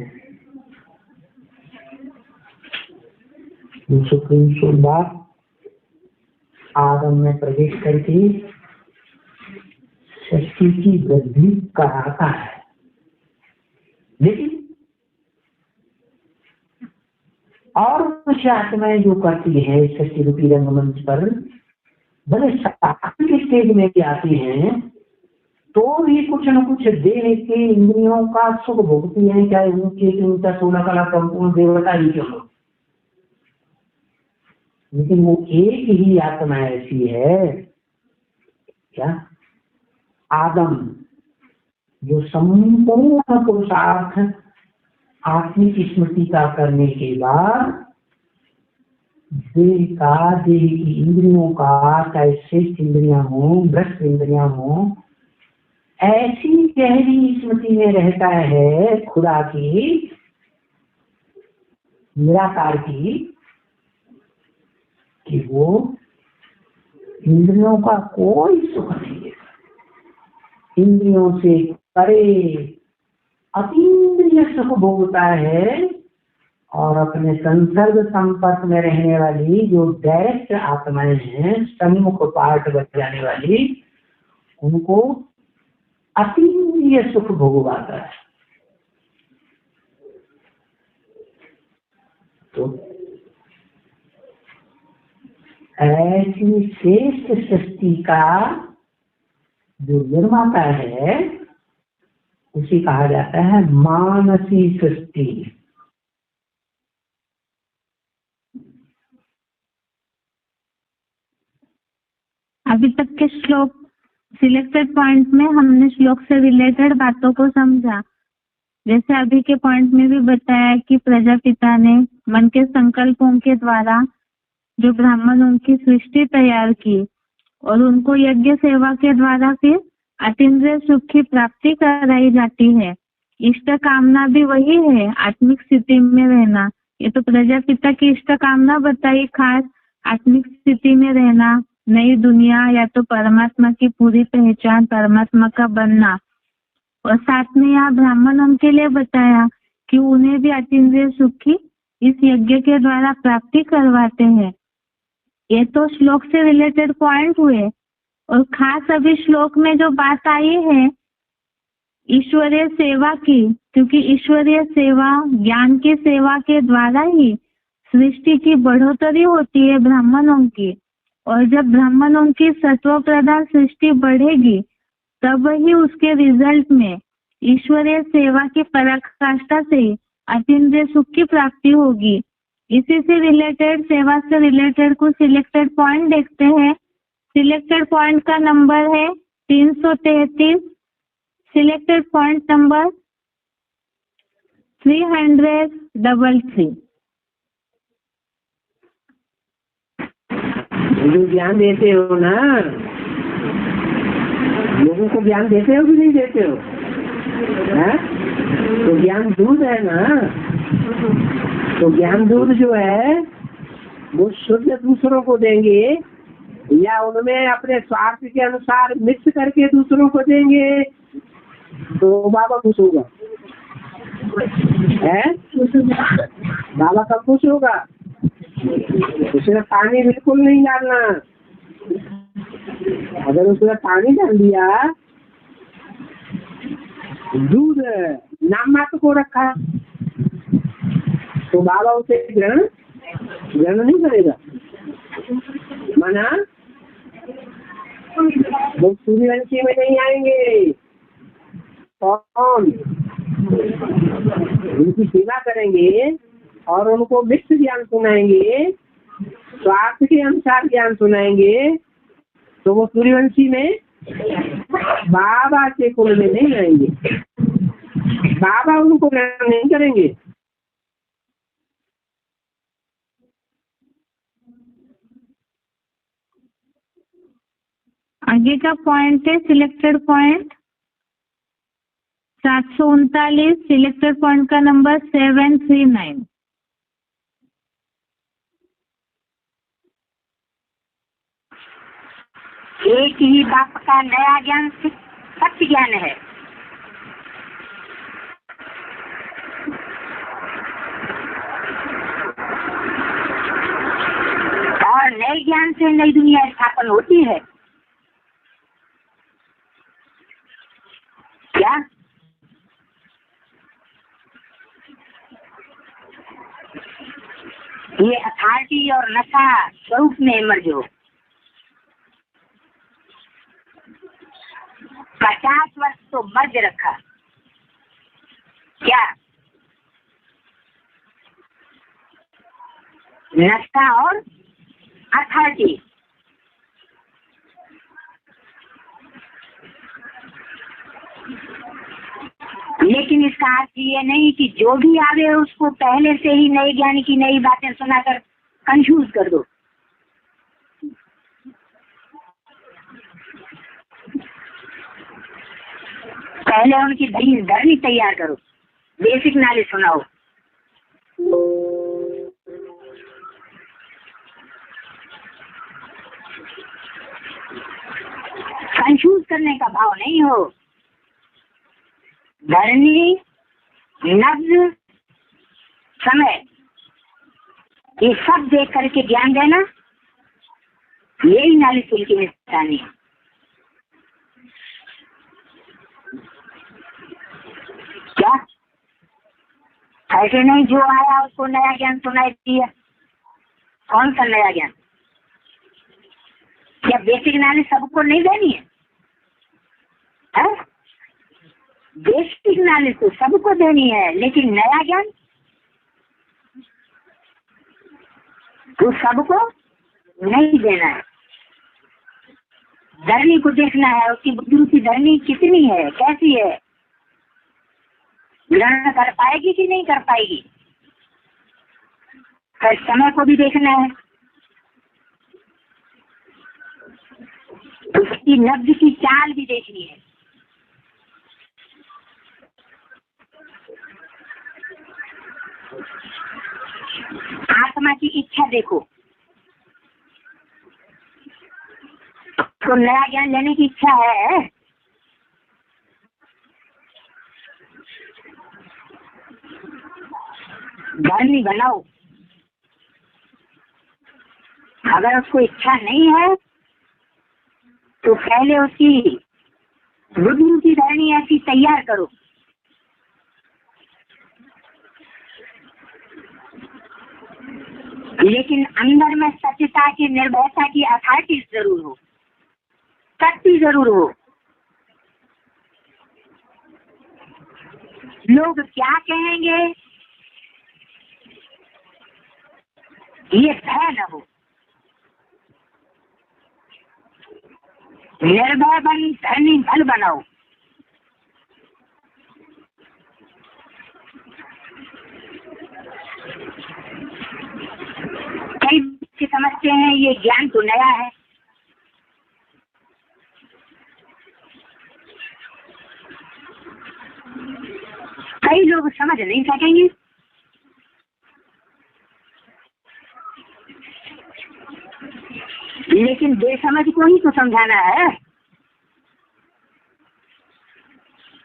200 बार आदम में प्रवेश करके सृष्टि की वृद्धि कराता है, लेकिन और कुछ आत्माएं जो करती है सृष्टि रूपी रंगमंच पर, भले सात्विक स्टेज में भी आती हैं तो भी कुछ न कुछ देह के इंद्रियों का सुख भोगती है, चाहे ऊंचे से ऊंचा 16 कला संपूर्ण देवता ही क्यों हो। लेकिन वो एक ही आत्मा ऐसी है क्या, आदम, जो संपूर्ण पुरुषार्थ आत्मिक स्मृति का करने के बाद देह की इंद्रियों का, चाहे श्रेष्ठ इंद्रियां हो भ्रष्ट इंद्रियां हो, ऐसी गहरी स्मृति में रहता है खुदा की, निराकार की, कि वो इंद्रियों का कोई सुख नहीं है, इंद्रियों से परे अतीन्द्रिय सुख भोगता है। और अपने संसर्ग संपर्क में रहने वाली जो डायरेक्ट आत्माएं हैं, सम्मुख पाठ बजाने वाली, उनको अतीन्द्रिय सुख भोगवाता है। तो ऐसी श्रेष्ठ सृष्टि का जो निर्माता है उसे कहा जाता है मानसी सृष्टि। अभी तक के श्लोक सिलेक्टेड पॉइंट में हमने श्लोक से रिलेटेड बातों को समझा। जैसे अभी के पॉइंट में भी बताया कि प्रजापिता ने मन के संकल्पों के द्वारा जो ब्राह्मणों की सृष्टि तैयार की और उनको यज्ञ सेवा के द्वारा फिर अतीन्द्रिय सुख की प्राप्ति कराई जाती है। इष्ट कामना भी वही है, आत्मिक स्थिति में रहना, ये तो प्रजापिता की इष्ट कामना बताई, खास आत्मिक स्थिति में रहना, नई दुनिया या तो परमात्मा की पूरी पहचान, परमात्मा का बनना। और साथ में यहाँ ब्राह्मणों के लिए बताया कि उन्हें भी अतीन्द्रिय सुख की इस यज्ञ के द्वारा प्राप्ति करवाते हैं। ये तो श्लोक से रिलेटेड पॉइंट हुए। और खास अभी श्लोक में जो बात आई है ईश्वरीय सेवा की, क्योंकि ईश्वरीय सेवा ज्ञान की सेवा के द्वारा ही सृष्टि की बढ़ोतरी होती है ब्राह्मणों की। और जब ब्राह्मणों की सत्व प्रधान सृष्टि बढ़ेगी तब ही उसके रिजल्ट में ईश्वरीय सेवा की पराकाष्ठा से अतीन्द्रिय सुख की प्राप्ति होगी। इसी से रिलेटेड, सेवा से रिलेटेड कुछ सिलेक्टेड पॉइंट देखते हैं। सिलेक्टेड पॉइंट का नंबर है 333, सिलेक्टेड पॉइंट नंबर 333। जो ज्ञान देते हो ना, लोगों को ज्ञान देते हो कि नहीं देते हो? है? तो ज्ञान दूध है ना, तो ज्ञान दूध जो है वो शुद्ध दूसरों को देंगे या उनमें अपने स्वार्थ के अनुसार मिक्स करके दूसरों को देंगे तो बाबा खुश होगा। है? बाबा कब खुश होगा? उसमें पानी बिल्कुल नहीं डालना। अगर उसमें पानी डाल दिया, दूध नाम मात्र को रखा, तो बाबा उसे ग्रहण नहीं करेगा। माना वो सूर्यवंशी में नहीं आएंगे, कौन उनकी सेवा करेंगे और उनको मिक्स ज्ञान सुनाएंगे, स्वार्थ के अनुसार ज्ञान सुनाएंगे, तो वो सूर्यवंशी में बाबा के कुल में नहीं आएंगे, बाबा उनको ग्रहण नहीं करेंगे। आगे का पॉइंट है सिलेक्टेड पॉइंट 739, सिलेक्टेड पॉइंट का नंबर 739। एक ही बाप का नया ज्ञान सत्य ज्ञान है। और नए ज्ञान से नई दुनिया स्थापन होती है। क्या? ये अथॉरिटी और नशा स्वरूप में मर्ज हो। 50 वर्ष तो मर्ज रखा। क्या? नशा और अथॉरिटी। लेकिन इसका अर्थ ये नहीं कि जो भी आवे उसको पहले से ही नए ज्ञान की नई बातें सुनाकर कंफ्यूज कर दो। पहले उनकी धरनी तैयार करो, बेसिक नॉलेज सुनाओ। कंफ्यूज करने का भाव नहीं हो। धरनी, नब्ज, समय, ये सब देख करके ज्ञान देना, यही नॉलेज की निशानी है। क्या? ऐसे नहीं जो आया उसको नया ज्ञान सुनाई दिया। कौन सा नया ज्ञान? क्या बेसिक नॉलेज सबको नहीं देनी है? बेसिक नॉलेज तो सबको देनी है, लेकिन नया ज्ञान तो सबको नहीं देना है। धरनी को देखना है, उसकी बुद्धि की धरनी कितनी है, कैसी है, ग्रहण कर पाएगी कि नहीं कर पाएगी। फिर समय को भी देखना है, उसकी नब्ज की चाल भी देखनी है। आत्मा की इच्छा देखो, तो नया ज्ञान लेने की इच्छा है। धर्मी बनाओ। अगर उसको इच्छा नहीं है तो पहले उसकी बुद्धि की धरनी ऐसी तैयार करो। लेकिन अंदर में सत्यता की, निर्भयता की अथॉरिटी जरूर हो, शक्ति जरूर हो। लोग क्या कहेंगे ये भय न हो। निर्भय बन धनी बल बनाओ। कई बच्चे समझते हैं ये ज्ञान तो नया है, कई लोग समझ नहीं सकेंगे। लेकिन बेसमझ को ही तो समझाना है,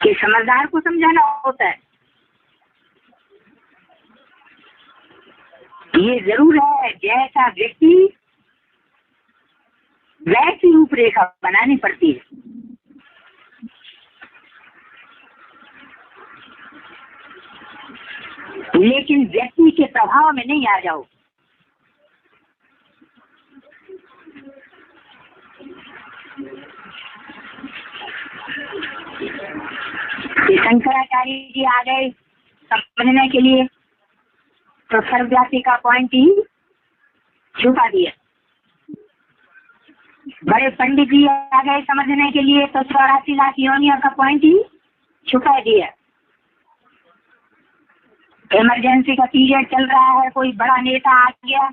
कि समझदार को समझाना होता है। ये जरूर है जैसा व्यक्ति वैसी रूपरेखा बनानी पड़ती है। लेकिन व्यक्ति के प्रभाव में नहीं आ जाओ। शंकराचार्य जी आ गए समझने के लिए, तो सर्वव्यापी का पॉइंट ही छुपा दिया। बड़े पंडित जी आ गए समझने के लिए, तो 84 लाख योनियों का पॉइंट ही छुपा दिया। इमरजेंसी का पीरियड चल रहा है, कोई बड़ा नेता आ गया,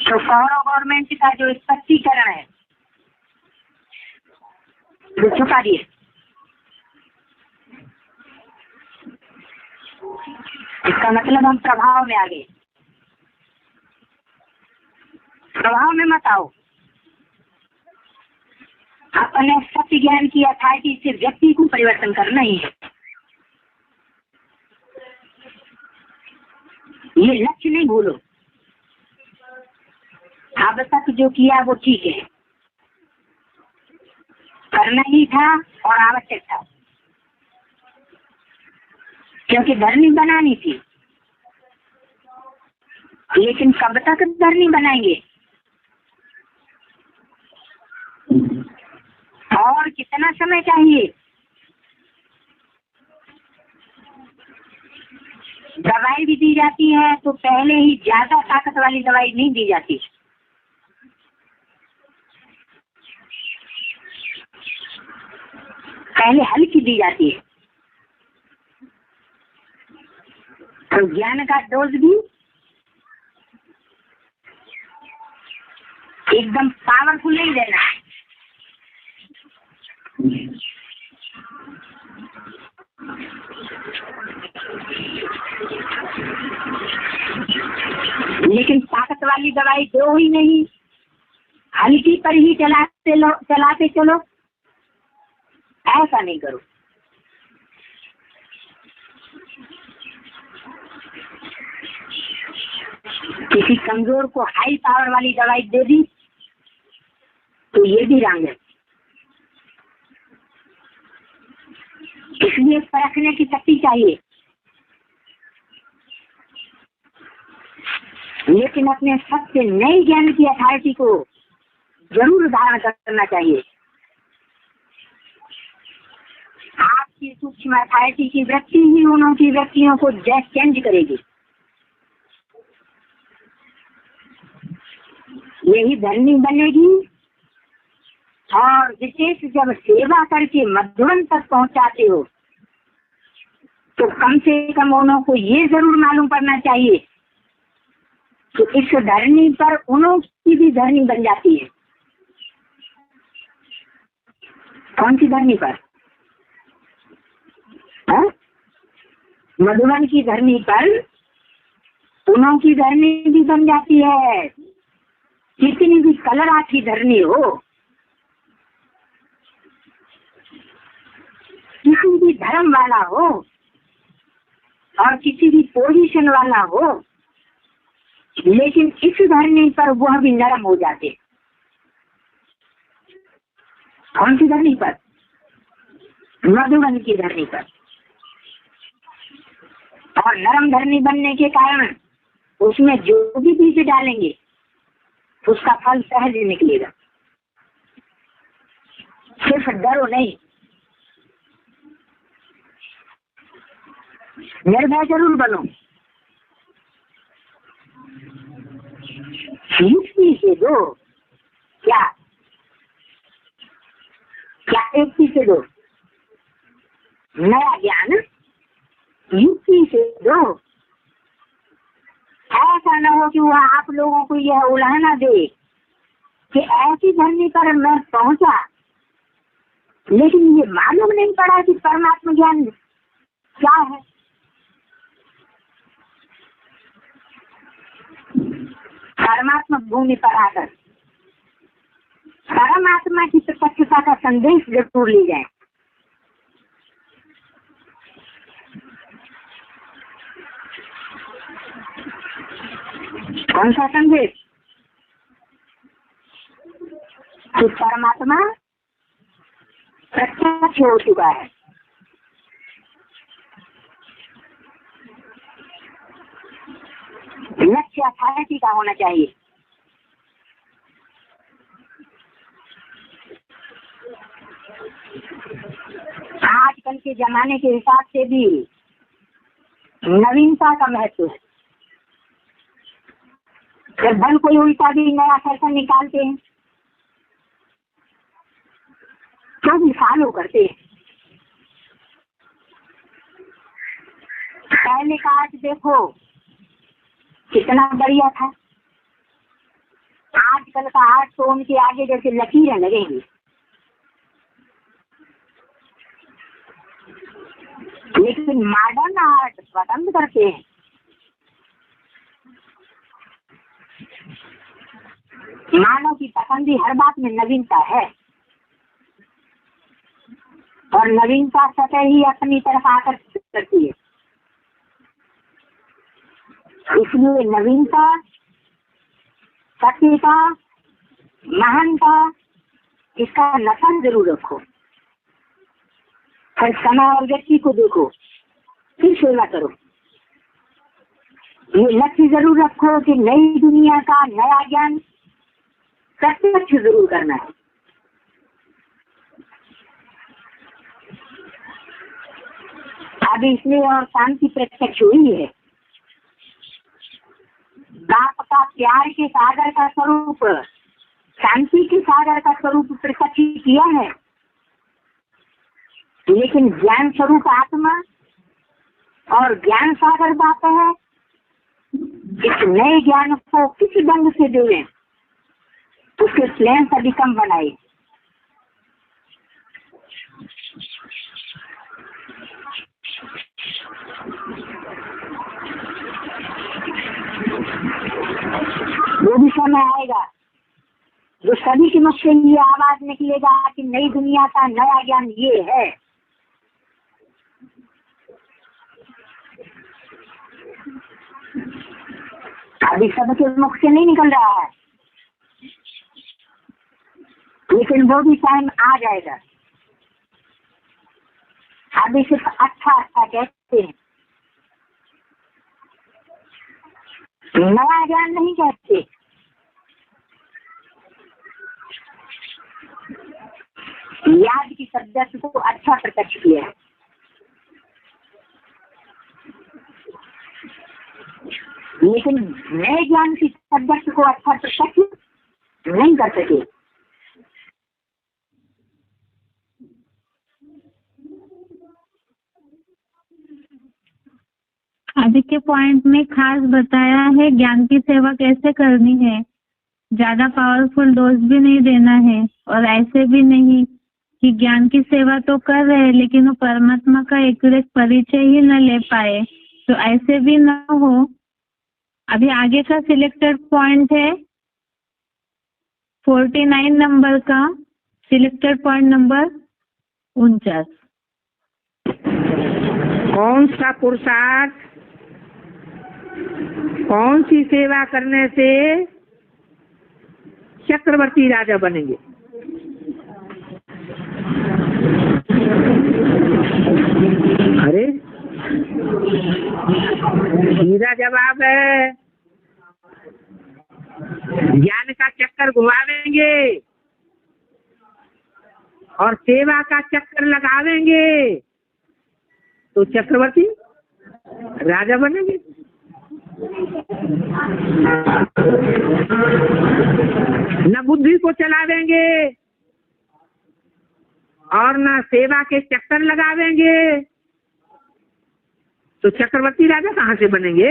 तो फॉरेन गवर्नमेंट का जो स्पष्टीकरण है वो छुपा दिए। इसका मतलब हम प्रभाव में आ गए। प्रभाव में मत आओ। अपने सत्य ज्ञान की अथॉरिटी से व्यक्ति को परिवर्तन करना ही है। ये लक्ष्य नहीं भूलो। अब तक जो किया वो ठीक है, करना ही था और आवश्यक था, क्योंकि धरनी बनानी थी। लेकिन कब तक धरनी बनाएंगे और कितना समय चाहिए? दवाई भी दी जाती है तो पहले ही ज्यादा ताकत वाली दवाई नहीं दी जाती, पहले हल्की दी जाती है। तो ज्ञान का डोज भी एकदम पावरफुल नहीं देना है। लेकिन ताकत वाली दवाई दो ही नहीं, हल्की पर ही चलाते चलो, ऐसा नहीं करो। किसी कमजोर को हाई पावर वाली दवाई दे दी तो ये भी रंग है। इसलिए परखने की शक्ति चाहिए, लेकिन अपने सबसे नए ज्ञान की अथॉरिटी को जरूर धारण करना चाहिए। आपकी सूक्ष्म अथॉरिटी की वृत्ति ही उन की व्यक्तियों को चेंज करेगी। यही धरनी बनेगी। और विशेष जब सेवा करके मधुबन तक पहुंचाते हो तो कम से कम उन्हों को ये जरूर मालूम पड़ना चाहिए कि इस धरनी पर उन्हों की भी धरनी बन जाती है। कौन सी धरनी पर? मधुबन की धरनी पर उनों की धरनी भी बन जाती है। कितनी भी कलर आती धरनी हो, किसी भी धर्म वाला हो और किसी भी पोजीशन वाला हो, लेकिन इस धरनी पर वह भी नरम हो जाते। कौन सी धरनी पर? मधुबन की धरनी पर। और नरम धरनी बनने के कारण उसमें जो भी बीज डालेंगे उसका फल सहज निकलेगा। सिर्फ डरो नहीं, निर्भय जरूर बनो। युक्ति से दो, क्या क्या युक्ति से दो? नया ज्ञान युक्ति से दो। ऐसा न हो कि वह आप लोगों को यह उलाहना दे कि ऐसी धरनी पर मैं पहुंचा लेकिन ये मालूम नहीं पड़ा कि परमात्मा ज्ञान क्या है। परमात्मा भूमि पर आकर परमात्मा की प्रत्यक्षता का संदेश जरूर ले जाए। कौन सा संदेश? कि परमात्मा प्रत्यक्ष हो चुका है। लक्ष्य अथॉरिटी का होना चाहिए। आजकल के जमाने के हिसाब से भी नवीनता का महत्व है। जब धन कोई उल्टा भी नया फैशन निकालते हैं तो भी फॉलो करते हैं। पहले का आज देखो कितना बढ़िया था। आजकल का आर्ट तो उनके आगे जैसे लकीरें लगेंगी। लेकिन मॉडर्न आर्ट पसंद करते हैं। मानव की पसंद ही हर बात में नवीनता है और नवीनता सतह ही अपनी तरफ आकर्षित करती है। इसलिए नवीनता, सत्यता, महानता, इसका नशा जरूर रखो। हर समय और व्यक्ति को देखो, फिर सेवा करो। ये लक्ष्य जरूर रखो कि नई दुनिया का नया ज्ञान प्रत्यक्ष जरूर करना है। अभी इसलिए और शांति प्रत्यक्ष हुई है। बाप का प्यार के सागर का स्वरूप, शांति के सागर का स्वरूप प्रत्यक्ष किया है। लेकिन ज्ञान स्वरूप आत्मा और ज्ञान सागर बाप है। इस नए ज्ञान को किस ढंग से देवें, उसके प्लेन से भी कम बनाए। वो भी समय आएगा जो सभी के मुख से ये आवाज निकलेगा कि नई दुनिया का नया ज्ञान ये है। अभी सबके मुख से नहीं निकल रहा है, लेकिन वो भी टाइम आ जाएगा। अभी सिर्फ अच्छा अच्छा कहते हैं, नया ज्ञान नहीं कहते। याद की सब्जेक्ट को अच्छा प्रत्यक्ष किया है। लेकिन नए ज्ञान की सब्जेक्ट को अच्छा प्रत्यक्ष नहीं कर सके। अभी के पॉइंट में खास बताया है ज्ञान की सेवा कैसे करनी है। ज्यादा पावरफुल डोज भी नहीं देना है और ऐसे भी नहीं कि ज्ञान की सेवा तो कर रहे हैं लेकिन वो परमात्मा का एक्यूरेट परिचय ही न ले पाए, तो ऐसे भी न हो। अभी आगे का सिलेक्टेड पॉइंट है 49 नंबर का, सिलेक्टेड पॉइंट नंबर 49। कौन सा पुरुषार्थ, कौन सी सेवा करने से चक्रवर्ती राजा बनेंगे? अरे सीधा जवाब है, ज्ञान का चक्कर घुमावेंगे और सेवा का चक्कर लगावेंगे तो चक्रवर्ती राजा बनेंगे। न बुद्धि को चलावेंगे और न सेवा के चक्कर लगावेंगे तो चक्रवर्ती राजा कहाँ से बनेंगे?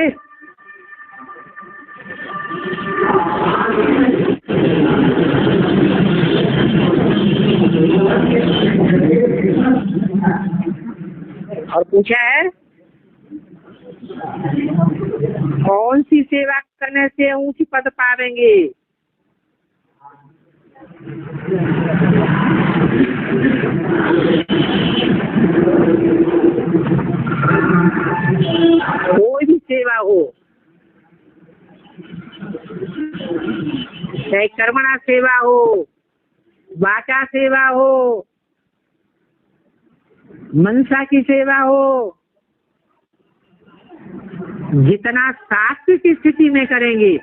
और पूछा है कौन सी सेवा करने से ऊंची पद पावेंगे? कोई भी सेवा हो, चाहे कर्मणा सेवा हो, वाचा सेवा हो, मनसा की सेवा हो, जितना शास्त्र की स्थिति में करेंगे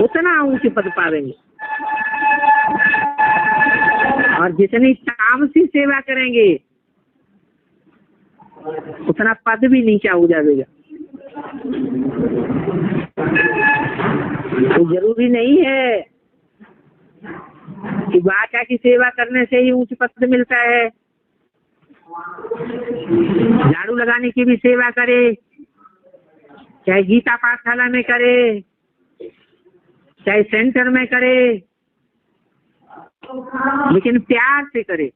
उतना ऊंचे पद पावेंगे, और जितनी तामसी सेवा करेंगे उतना पद भी नीचा हो जाएगा। तो जरूरी नहीं है कि वाचा की सेवा करने से ही ऊंच पद मिलता है। झाड़ू लगाने की भी सेवा करे, चाहे गीता पाठशाला में करे, चाहे सेंटर में करे, लेकिन प्यार से करे,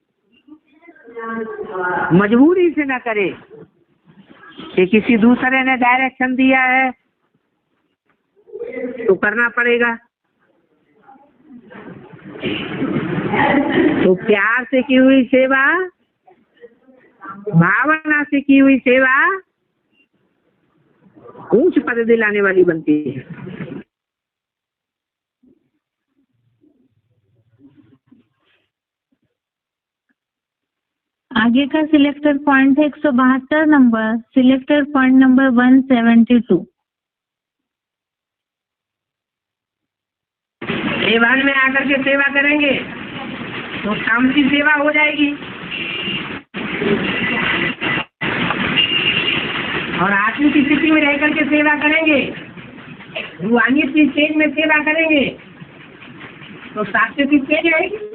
मजबूरी से ना करे कि किसी दूसरे ने डायरेक्शन दिया है तो करना पड़ेगा। तो प्यार से की हुई सेवा, भावना से की हुई सेवा ऊंच पद दिलाने वाली बनती है। आगे का सिलेक्टेड पॉइंट है 172 नंबर, सिलेक्टेड पॉइंट नंबर 172। देवान में आकर के सेवा करेंगे तो तामसी सेवा हो जाएगी, और आत्मिक की स्थिति में रह करके सेवा करेंगे, रूहानियत की स्टेज में सेवा करेंगे तो सात्विक की स्टेज रहेगी।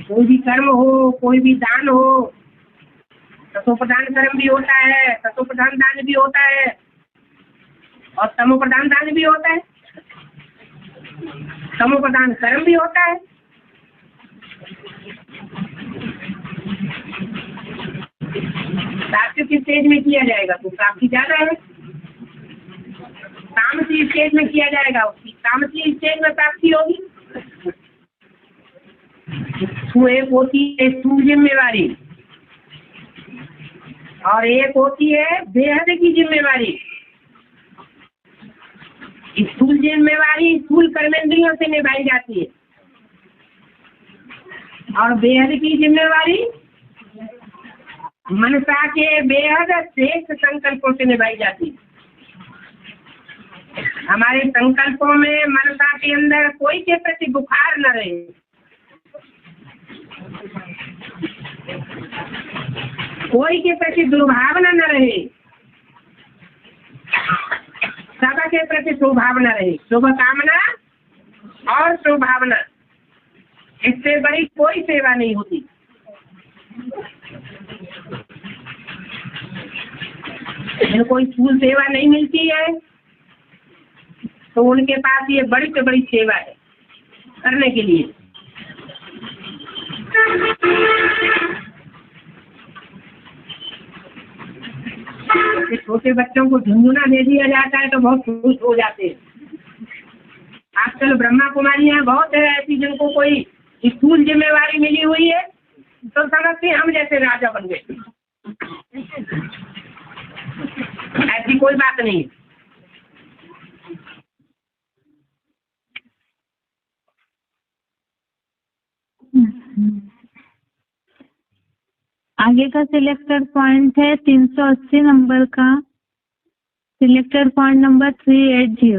कोई भी कर्म हो, कोई भी दान हो, तत्वप्रधान कर्म भी होता है, तत्वप्रधान दान भी होता है, और तमोप्रधान दान भी होता है, तमोप्रधान कर्म भी होता है। सात्विक स्टेज में किया जाएगा तो काफी ज्यादा है, तामसी स्टेज में किया जाएगा उसकी तामसी स्टेज में प्राप्ति होगी। एक होती है स्थूल जिम्मेवारी और एक होती है बेहद की जिम्मेवारी। स्थूल जिम्मेवारी स्थूल कर्मेंद्रियों से निभाई जाती है और बेहद की जिम्मेवारी मनसा के बेहद श्रेष्ठ संकल्पों से निभाई जाती है। हमारे संकल्पों में मनसा के अंदर कोई के प्रति बुखार न रहे, कोई के प्रति दुर्भावना न रहे, सबके प्रति शुभभावना रहे। शुभ कामना और शुभभावना, इससे बड़ी कोई सेवा नहीं होती। कोई स्थूल सेवा नहीं मिलती है तो उनके पास ये बड़ी से बड़ी सेवा है करने के लिए। छोटे बच्चों को झुनझुना दे दिया जाता है तो बहुत खुश हो जाते हैं। आजकल ब्रह्मा कुमारियाँ बहुत है ऐसी जिनको कोई स्थूल जिम्मेवारी मिली हुई है तो समझते हम जैसे राजा बन गए। ऐसी कोई बात नहीं। आगे का सिलेक्टेड पॉइंट है 380 नंबर का, सिलेक्टेड पॉइंट नंबर 380।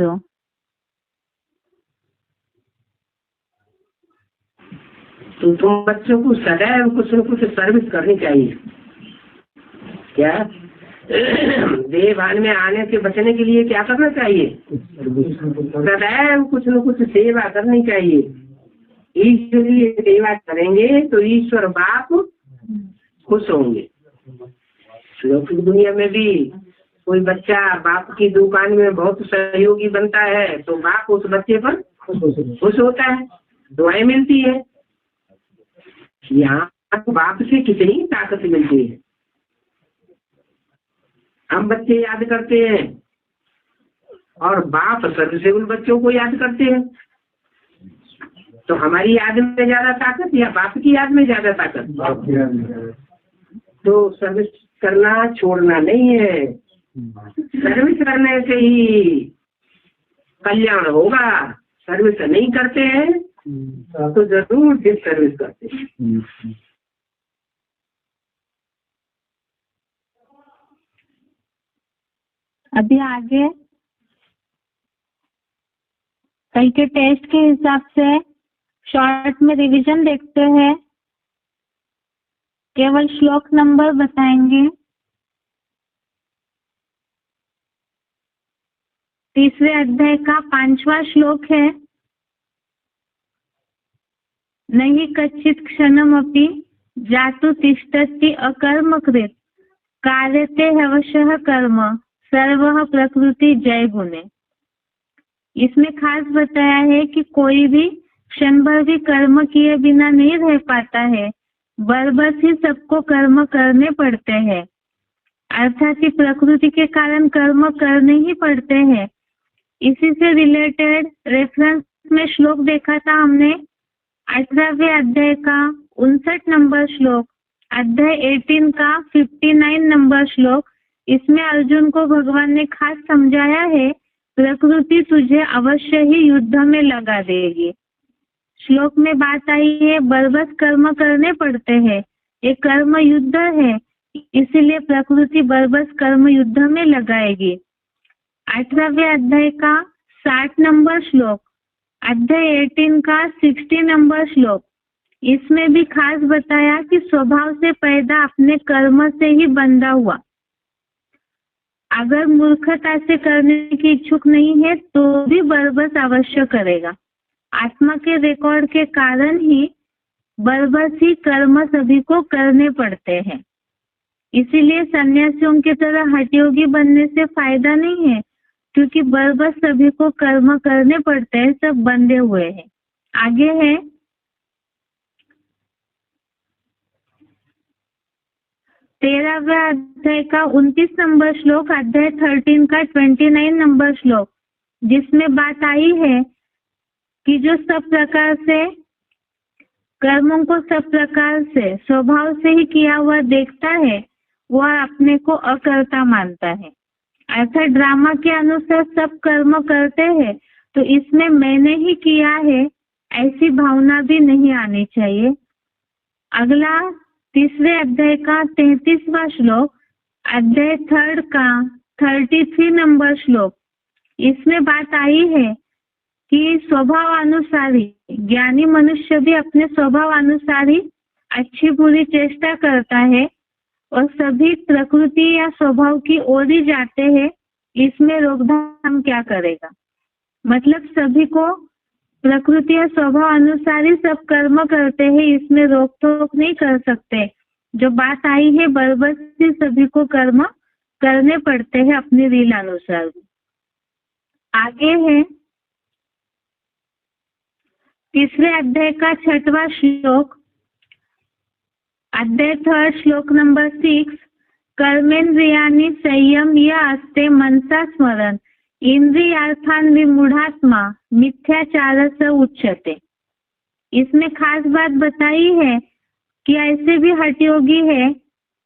तो तुम बच्चों को सदैव कुछ न कुछ सर्विस करनी चाहिए। क्या देवभान में आने से बचने के लिए क्या करना चाहिए? सदैव कुछ न कुछ सेवा करनी चाहिए। ईश्वरीय सेवा करेंगे तो ईश्वर बाप खुश होंगे। लौकिक दुनिया में भी कोई बच्चा बाप की दुकान में बहुत सहयोगी बनता है तो बाप उस बच्चे पर खुश होता है, दुआएं मिलती है। यहाँ बाप से कितनी ताकत मिलती है। हम बच्चे याद करते हैं और बाप सबसे उन बच्चों को याद करते हैं। तो हमारी याद में ज्यादा ताकत या बाप की याद में ज्यादा ताकत? तो सर्विस करना छोड़ना नहीं है। सर्विस करने से ही कल्याण होगा। सर्विस नहीं करते हैं तो जरूर डिस सर्विस करते हैं। अभी आगे कल के टेस्ट के हिसाब से शॉर्ट में रिवीजन देखते हैं। केवल श्लोक नंबर बताएंगे। तीसरे अध्याय का 5वां श्लोक है। नहीं कच्चित क्षणमपि जातु तिष्ठति अकर्मकृत कार्यते हवशः कर्म सर्वः प्रकृति जय गुणे। इसमें खास बताया है कि कोई भी क्षण भर भी कर्म किए बिना नहीं रह पाता है, बरबस ही सबको कर्म करने पड़ते हैं। अर्थात ही प्रकृति के कारण कर्म करने ही पड़ते हैं। इसी से रिलेटेड रेफरेंस में श्लोक देखा था हमने 18वें अध्याय का 59 नंबर श्लोक, अध्याय 18 का 59 नंबर श्लोक। इसमें अर्जुन को भगवान ने खास समझाया है प्रकृति तुझे अवश्य ही युद्ध में लगा देगी। श्लोक में बात आई है बरबस कर्म करने पड़ते हैं, ये कर्म युद्ध है, इसीलिए प्रकृति बरबस कर्म युद्ध में लगाएगी। 18वें अध्याय का 60 नंबर श्लोक, अध्याय 18 का 60 नंबर श्लोक। इसमें भी खास बताया कि स्वभाव से पैदा अपने कर्म से ही बंधा हुआ अगर मूर्खता से करने की इच्छुक नहीं है तो भी बरबस अवश्य करेगा। आत्मा के रिकॉर्ड के कारण ही बरबस ही कर्म सभी को करने पड़ते हैं। इसीलिए सन्यासियों की तरह हठयोगी बनने से फायदा नहीं है, क्योंकि बरबस सभी को कर्म करने पड़ते हैं, सब बंधे हुए हैं। आगे है 13वें अध्याय का 29 नंबर श्लोक, अध्याय 13 का 29 नंबर श्लोक, जिसमें बात आई है कि जो सब प्रकार से कर्मों को सब प्रकार से स्वभाव से ही किया हुआ देखता है वह अपने को अकर्ता मानता है। अर्थात ड्रामा के अनुसार सब कर्म करते हैं तो इसमें मैंने ही किया है ऐसी भावना भी नहीं आनी चाहिए। अगला तीसरे अध्याय का 33वां श्लोक, अध्याय 3 का 33 नंबर श्लोक। इसमें बात आई है कि स्वभाव अनुसारी ज्ञानी मनुष्य भी अपने स्वभाव अनुसारी अच्छी बुरी चेष्टा करता है और सभी प्रकृति या स्वभाव की ओर ही जाते हैं। इसमें रोकथाम क्या करेगा? मतलब सभी को प्रकृति या स्वभाव अनुसार ही सब कर्म करते हैं, इसमें रोक टोक नहीं कर सकते। जो बात आई है बरबस से सभी को कर्म करने पड़ते हैं अपनी रील अनुसार। आगे है तीसरे अध्याय का 6वां श्लोक, अध्याय 3 श्लोक नंबर 6 कर्मेंद्रियाणि संयम या अस्ते मनसा स्मरण इंद्रियार्थान विमूढ़ात्मा मिथ्याचारस उच्यते। इसमें खास बात बताई है कि ऐसे भी हठयोगी है,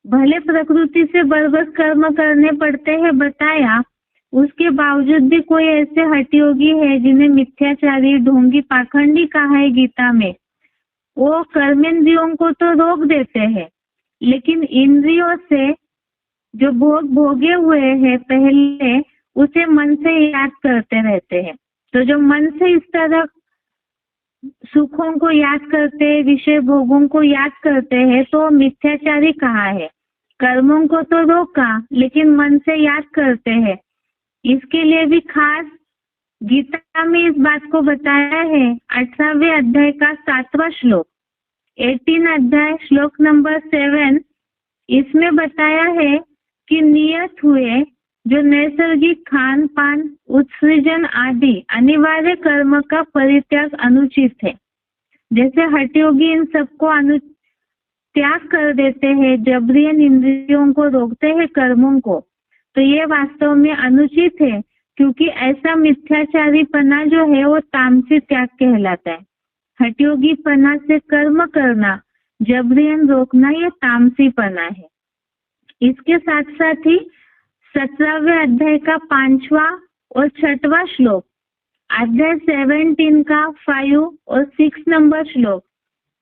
भले प्रकृति से बर्बर कर्म करने पड़ते हैं बताया, उसके बावजूद भी कोई ऐसे हठयोगी है जिन्हें मिथ्याचारी ढोंगी पाखंडी कहा है गीता में। वो कर्मेंद्रियों को तो रोक देते हैं, लेकिन इंद्रियों से जो भोग भोगे हुए हैं पहले उसे मन से याद करते रहते हैं। तो जो मन से इस तरह सुखों को याद करते हैं, विषय भोगों को याद करते हैं, तो मिथ्याचारी कहा है। कर्मों को तो रोका लेकिन मन से याद करते हैं। इसके लिए भी खास गीता में इस बात को बताया है। 18वें अध्याय का 7वां श्लोक, 18 अध्याय श्लोक नंबर 7, इसमें बताया है कि नियत हुए जो नैसर्गिक खान पान उत्सृजन आदि अनिवार्य कर्म का परित्याग अनुचित है। जैसे हठयोगी इन सबको त्याग कर देते हैं, जबरियन इंद्रियों को रोकते हैं कर्मों को, तो ये वास्तव में अनुचित है, क्योंकि ऐसा मिथ्याचारी पना जो है वो तामसी त्याग कहलाता है। हठयोगी पना से कर्म करना, जबरियन रोकना, ये तामसी पना है। इसके साथ साथ ही 17वें अध्याय का 5वां और 6वां श्लोक, अध्याय 17 का 5 और 6 नंबर श्लोक,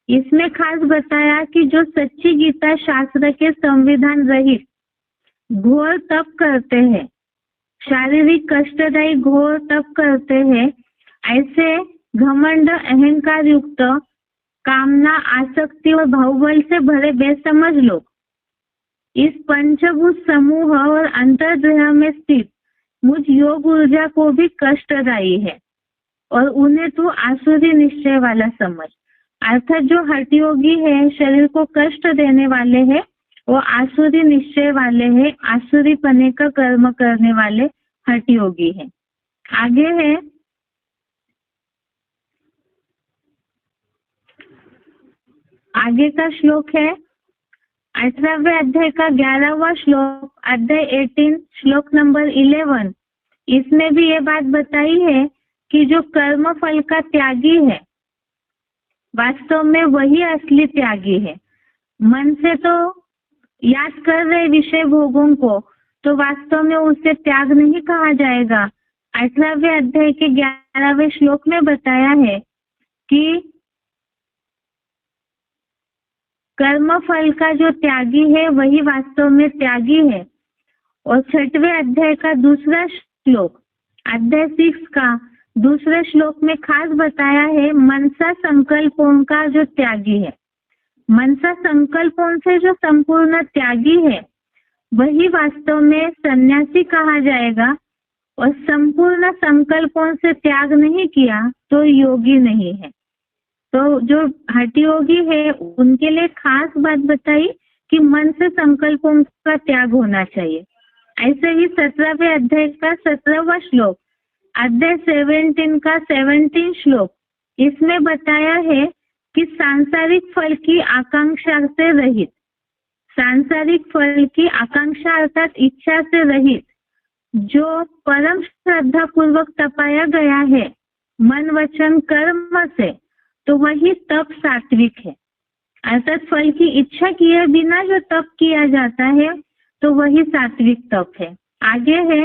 इसमें खास बताया कि जो सच्ची गीता शास्त्र के संविधान रहित घोर तप करते हैं, शारीरिक कष्टदायी घोर तप करते हैं, ऐसे घमंड अहंकार युक्त कामना आसक्ति और बाहुबल से भरे बेसमझ लोग इस पंचभूत समूह और अंतर्ग्रह में स्थित मुझ योग ऊर्जा को भी कष्टदायी है और उन्हें तो आसुरी निश्चय वाला समझ। अर्थात जो हठयोगी है, शरीर को कष्ट देने वाले हैं, वो आसुरी निश्चय वाले हैं, आसुरी पने का कर्म करने वाले हठयोगी है। आगे है आगे का श्लोक है 18वें अध्याय का 11वां श्लोक, अध्याय 18 श्लोक नंबर 11। इसमें भी ये बात बताई है कि जो कर्म फल का त्यागी है वास्तव में वही असली त्यागी है। मन से तो याद कर रहे विषय भोगों को, तो वास्तव में उसे त्याग नहीं कहा जाएगा। 18वें अध्याय के 11वें श्लोक में बताया है कि कर्म फल का जो त्यागी है वही वास्तव में त्यागी है। और 6वें अध्याय का दूसरा श्लोक, अध्याय 6 का दूसरे श्लोक में खास बताया है मनसा संकल्पों का जो त्यागी है। मनसा संकल्पों से जो संपूर्ण त्यागी है वही वास्तव में सन्यासी कहा जाएगा। और संपूर्ण संकल्पों से त्याग नहीं किया तो योगी नहीं है। तो जो हठयोगी है उनके लिए खास बात बताई कि मन से संकल्पों का त्याग होना चाहिए। ऐसे ही 17वें अध्याय का 17वां श्लोक, अध्याय 17 का 17 श्लोक, इसमें बताया है कि सांसारिक फल की आकांक्षा से रहित, सांसारिक फल की आकांक्षा अर्थात इच्छा से रहित जो परम श्रद्धा पूर्वक तपाया गया है मन वचन कर्म से, तो वही तप सात्विक है। अर्थात फल की इच्छा किए बिना जो तप किया जाता है तो वही सात्विक तप है। आगे है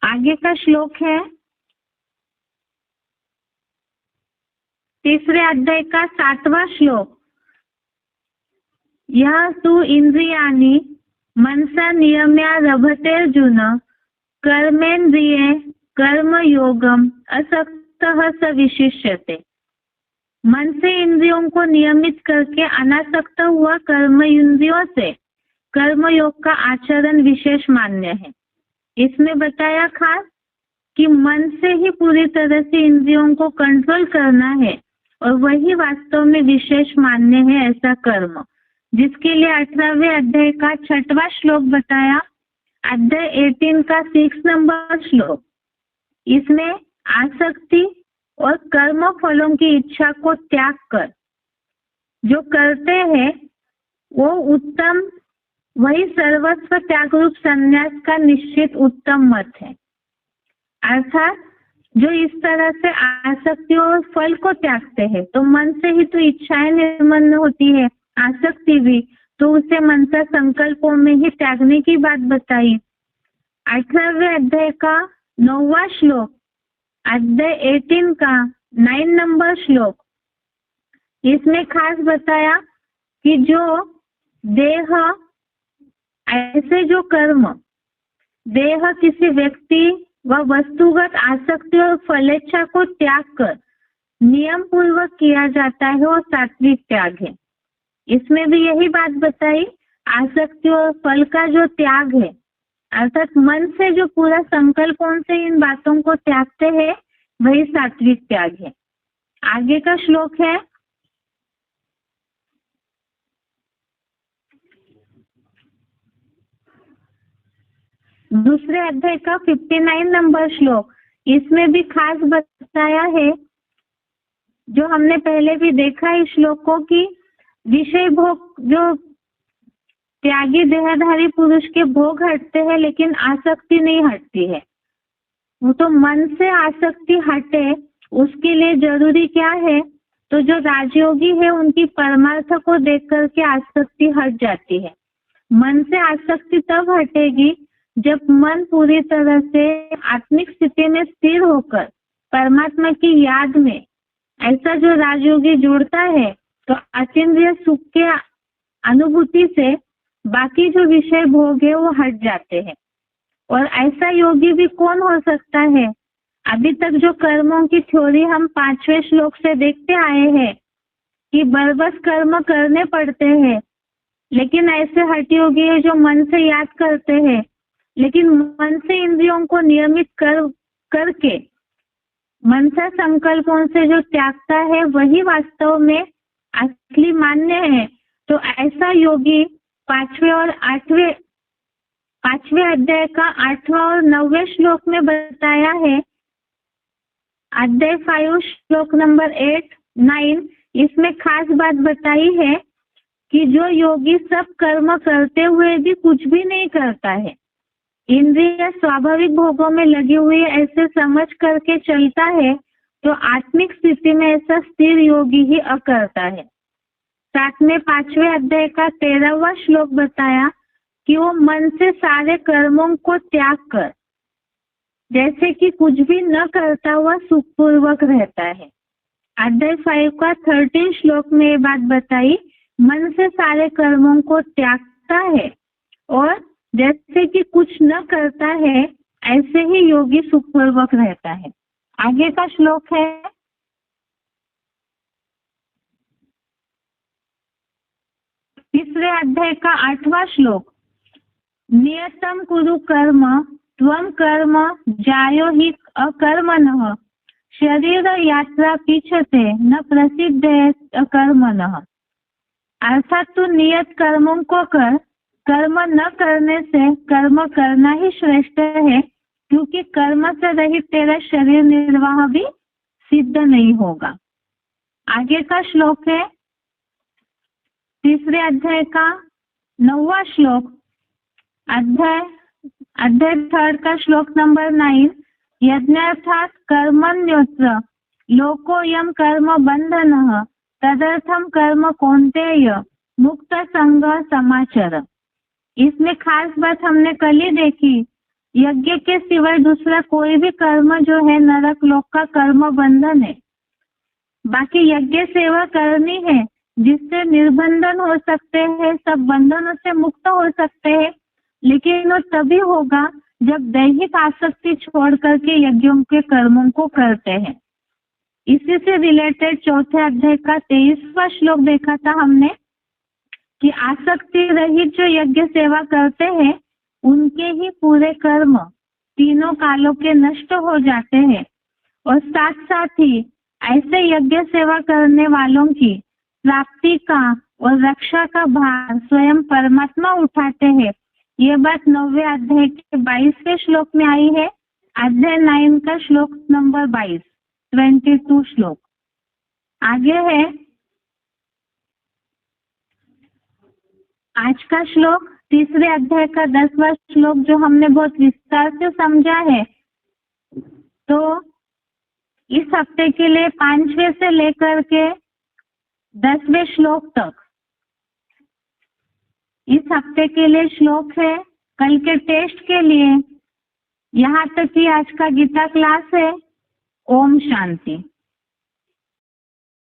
आगे का श्लोक है 3रे अध्याय का 7वां श्लोक, यह तु इंद्रियाणि मनसा नियम्या रभतेर्जुन कर्मेन्द्रिये कर्म योगम असक्तः स विशिष्यते। मन से इंद्रियों को नियमित करके अनासक्त हुआ कर्म इंद्रियों से कर्म योग का आचरण विशेष मान्य है। इसमें बताया खास कि मन से ही पूरी तरह से इंद्रियों को कंट्रोल करना है और वही वास्तव में विशेष मान्य है ऐसा कर्म, जिसके लिए 18वें अध्याय का 6वां श्लोक बताया, अध्याय 18 का 6 नंबर श्लोक। इसमें आसक्ति और कर्म फलों की इच्छा को त्याग कर जो करते हैं वो उत्तम, वही सर्वस्व त्याग रूप संन्यास का निश्चित उत्तम मत है। अर्थात जो इस तरह से आसक्ति और फल को त्यागते हैं, तो मन से ही तो इच्छाएं निर्माण होती है, आसक्ति भी, तो उसे मनसा संकल्पों में ही त्यागने की बात बताई। 18वें अध्याय का 9वां श्लोक, अध्याय 18 का 9 नंबर श्लोक, इसमें खास बताया कि जो देह, ऐसे जो कर्म देह किसी व्यक्ति व वस्तुगत आसक्ति और फलेच्छा को त्याग कर नियम पूर्वक किया जाता है और सात्विक त्याग है। इसमें भी यही बात बताई, आसक्ति और फल का जो त्याग है, अर्थात मन से जो पूरा संकल्पों से इन बातों को त्यागते हैं, वही सात्विक त्याग है। आगे का श्लोक है दूसरे अध्याय का 59 नंबर श्लोक। इसमें भी खास बताया है, जो हमने पहले भी देखा है श्लोकों की, विषय भोग, जो त्यागी देहधारी पुरुष के भोग हटते हैं लेकिन आसक्ति नहीं हटती है। वो तो मन से आसक्ति हटे, उसके लिए जरूरी क्या है, तो जो राजयोगी है उनकी परमार्थ को देख करके आसक्ति हट जाती है। मन से आसक्ति तब हटेगी जब मन पूरी तरह से आत्मिक स्थिति में स्थिर होकर परमात्मा की याद में ऐसा जो राजयोगी जुड़ता है, तो अतीन्द्रिय सुख के अनुभूति से बाकी जो विषय भोग है वो हट जाते हैं। और ऐसा योगी भी कौन हो सकता है? अभी तक जो कर्मों की थ्योरी हम 5वें श्लोक से देखते आए हैं कि बरबस कर्म करने पड़ते हैं, लेकिन ऐसे हठ योगी है जो मन से याद करते हैं, लेकिन मन से इंद्रियों को नियमित करके मनसा संकल्पों से जो त्यागता है, वही वास्तव में असली मान्य है। तो ऐसा योगी 5वें अध्याय का 8वां और 9वें श्लोक में बताया है। अध्याय 5 श्लोक नंबर 8, 9, इसमें खास बात बताई है कि जो योगी सब कर्म करते हुए भी कुछ भी नहीं करता है, इंद्रिय स्वाभाविक भोगों में लगी हुई ऐसे समझ करके चलता है, तो आत्मिक स्थिति में ऐसा स्थिर योगी ही अकर्ता है। साथ में 5वें अध्याय का 13वां श्लोक बताया कि वो मन से सारे कर्मों को त्याग कर जैसे कि कुछ भी न करता हुआ सुखपूर्वक रहता है। अध्याय 5 का 13 श्लोक में ये बात बताई, मन से सारे कर्मों को त्यागता है और जैसे कि कुछ न करता है, ऐसे ही योगी सुखपूर्वक रहता है। आगे का श्लोक है तीसरे अध्याय का 8वां श्लोक, नियतम कुरु कर्म त्वम कर्म जायो हि अकर्मणः शरीर यात्रा पीछते न प्रसिद्ध अकर्मणः। अर्थात तू नियत कर्मों को कर, कर्म न करने से कर्म करना ही श्रेष्ठ है, क्योंकि कर्म से रहित तेरा शरीर निर्वाह भी सिद्ध नहीं होगा। आगे का श्लोक है तीसरे अध्याय का 9वां श्लोक, अध्याय 3 का श्लोक नंबर 9, यज्ञार्थात् कर्मण्योऽत्र लोकोऽयं कर्म बंधनः तदर्थम कर्म कौन्तेय मुक्त संग समाचर। इसमें खास बात हमने कल ही देखी, यज्ञ के सिवाय दूसरा कोई भी कर्म जो है नरक लोक का कर्म बंधन है। बाकी यज्ञ सेवा करनी है जिससे निर्बंधन हो सकते हैं, सब बंधनों से मुक्त हो सकते हैं, लेकिन वो तभी होगा जब दैहिक आसक्ति छोड़ करके यज्ञों के कर्मों को करते हैं। इसी से रिलेटेड चौथे अध्याय का 23वां श्लोक देखा था हमने कि आसक्ति रहित जो यज्ञ सेवा करते हैं उनके ही पूरे कर्म तीनों कालों के नष्ट हो जाते हैं, और साथ साथ ही ऐसे यज्ञ सेवा करने वालों की प्राप्ति का और रक्षा का भार स्वयं परमात्मा उठाते हैं। ये बात 9वें अध्याय के 22वें श्लोक में आई है, अध्याय 9 का श्लोक नंबर 22। 22 श्लोक। आगे है आज का श्लोक, तीसरे अध्याय का 10वां श्लोक, जो हमने बहुत विस्तार से समझा है। तो इस हफ्ते के लिए 5वें से लेकर के 10वें श्लोक तक इस हफ्ते के लिए श्लोक है। कल के टेस्ट के लिए यहाँ तक कि आज का गीता क्लास है। ओम शांति।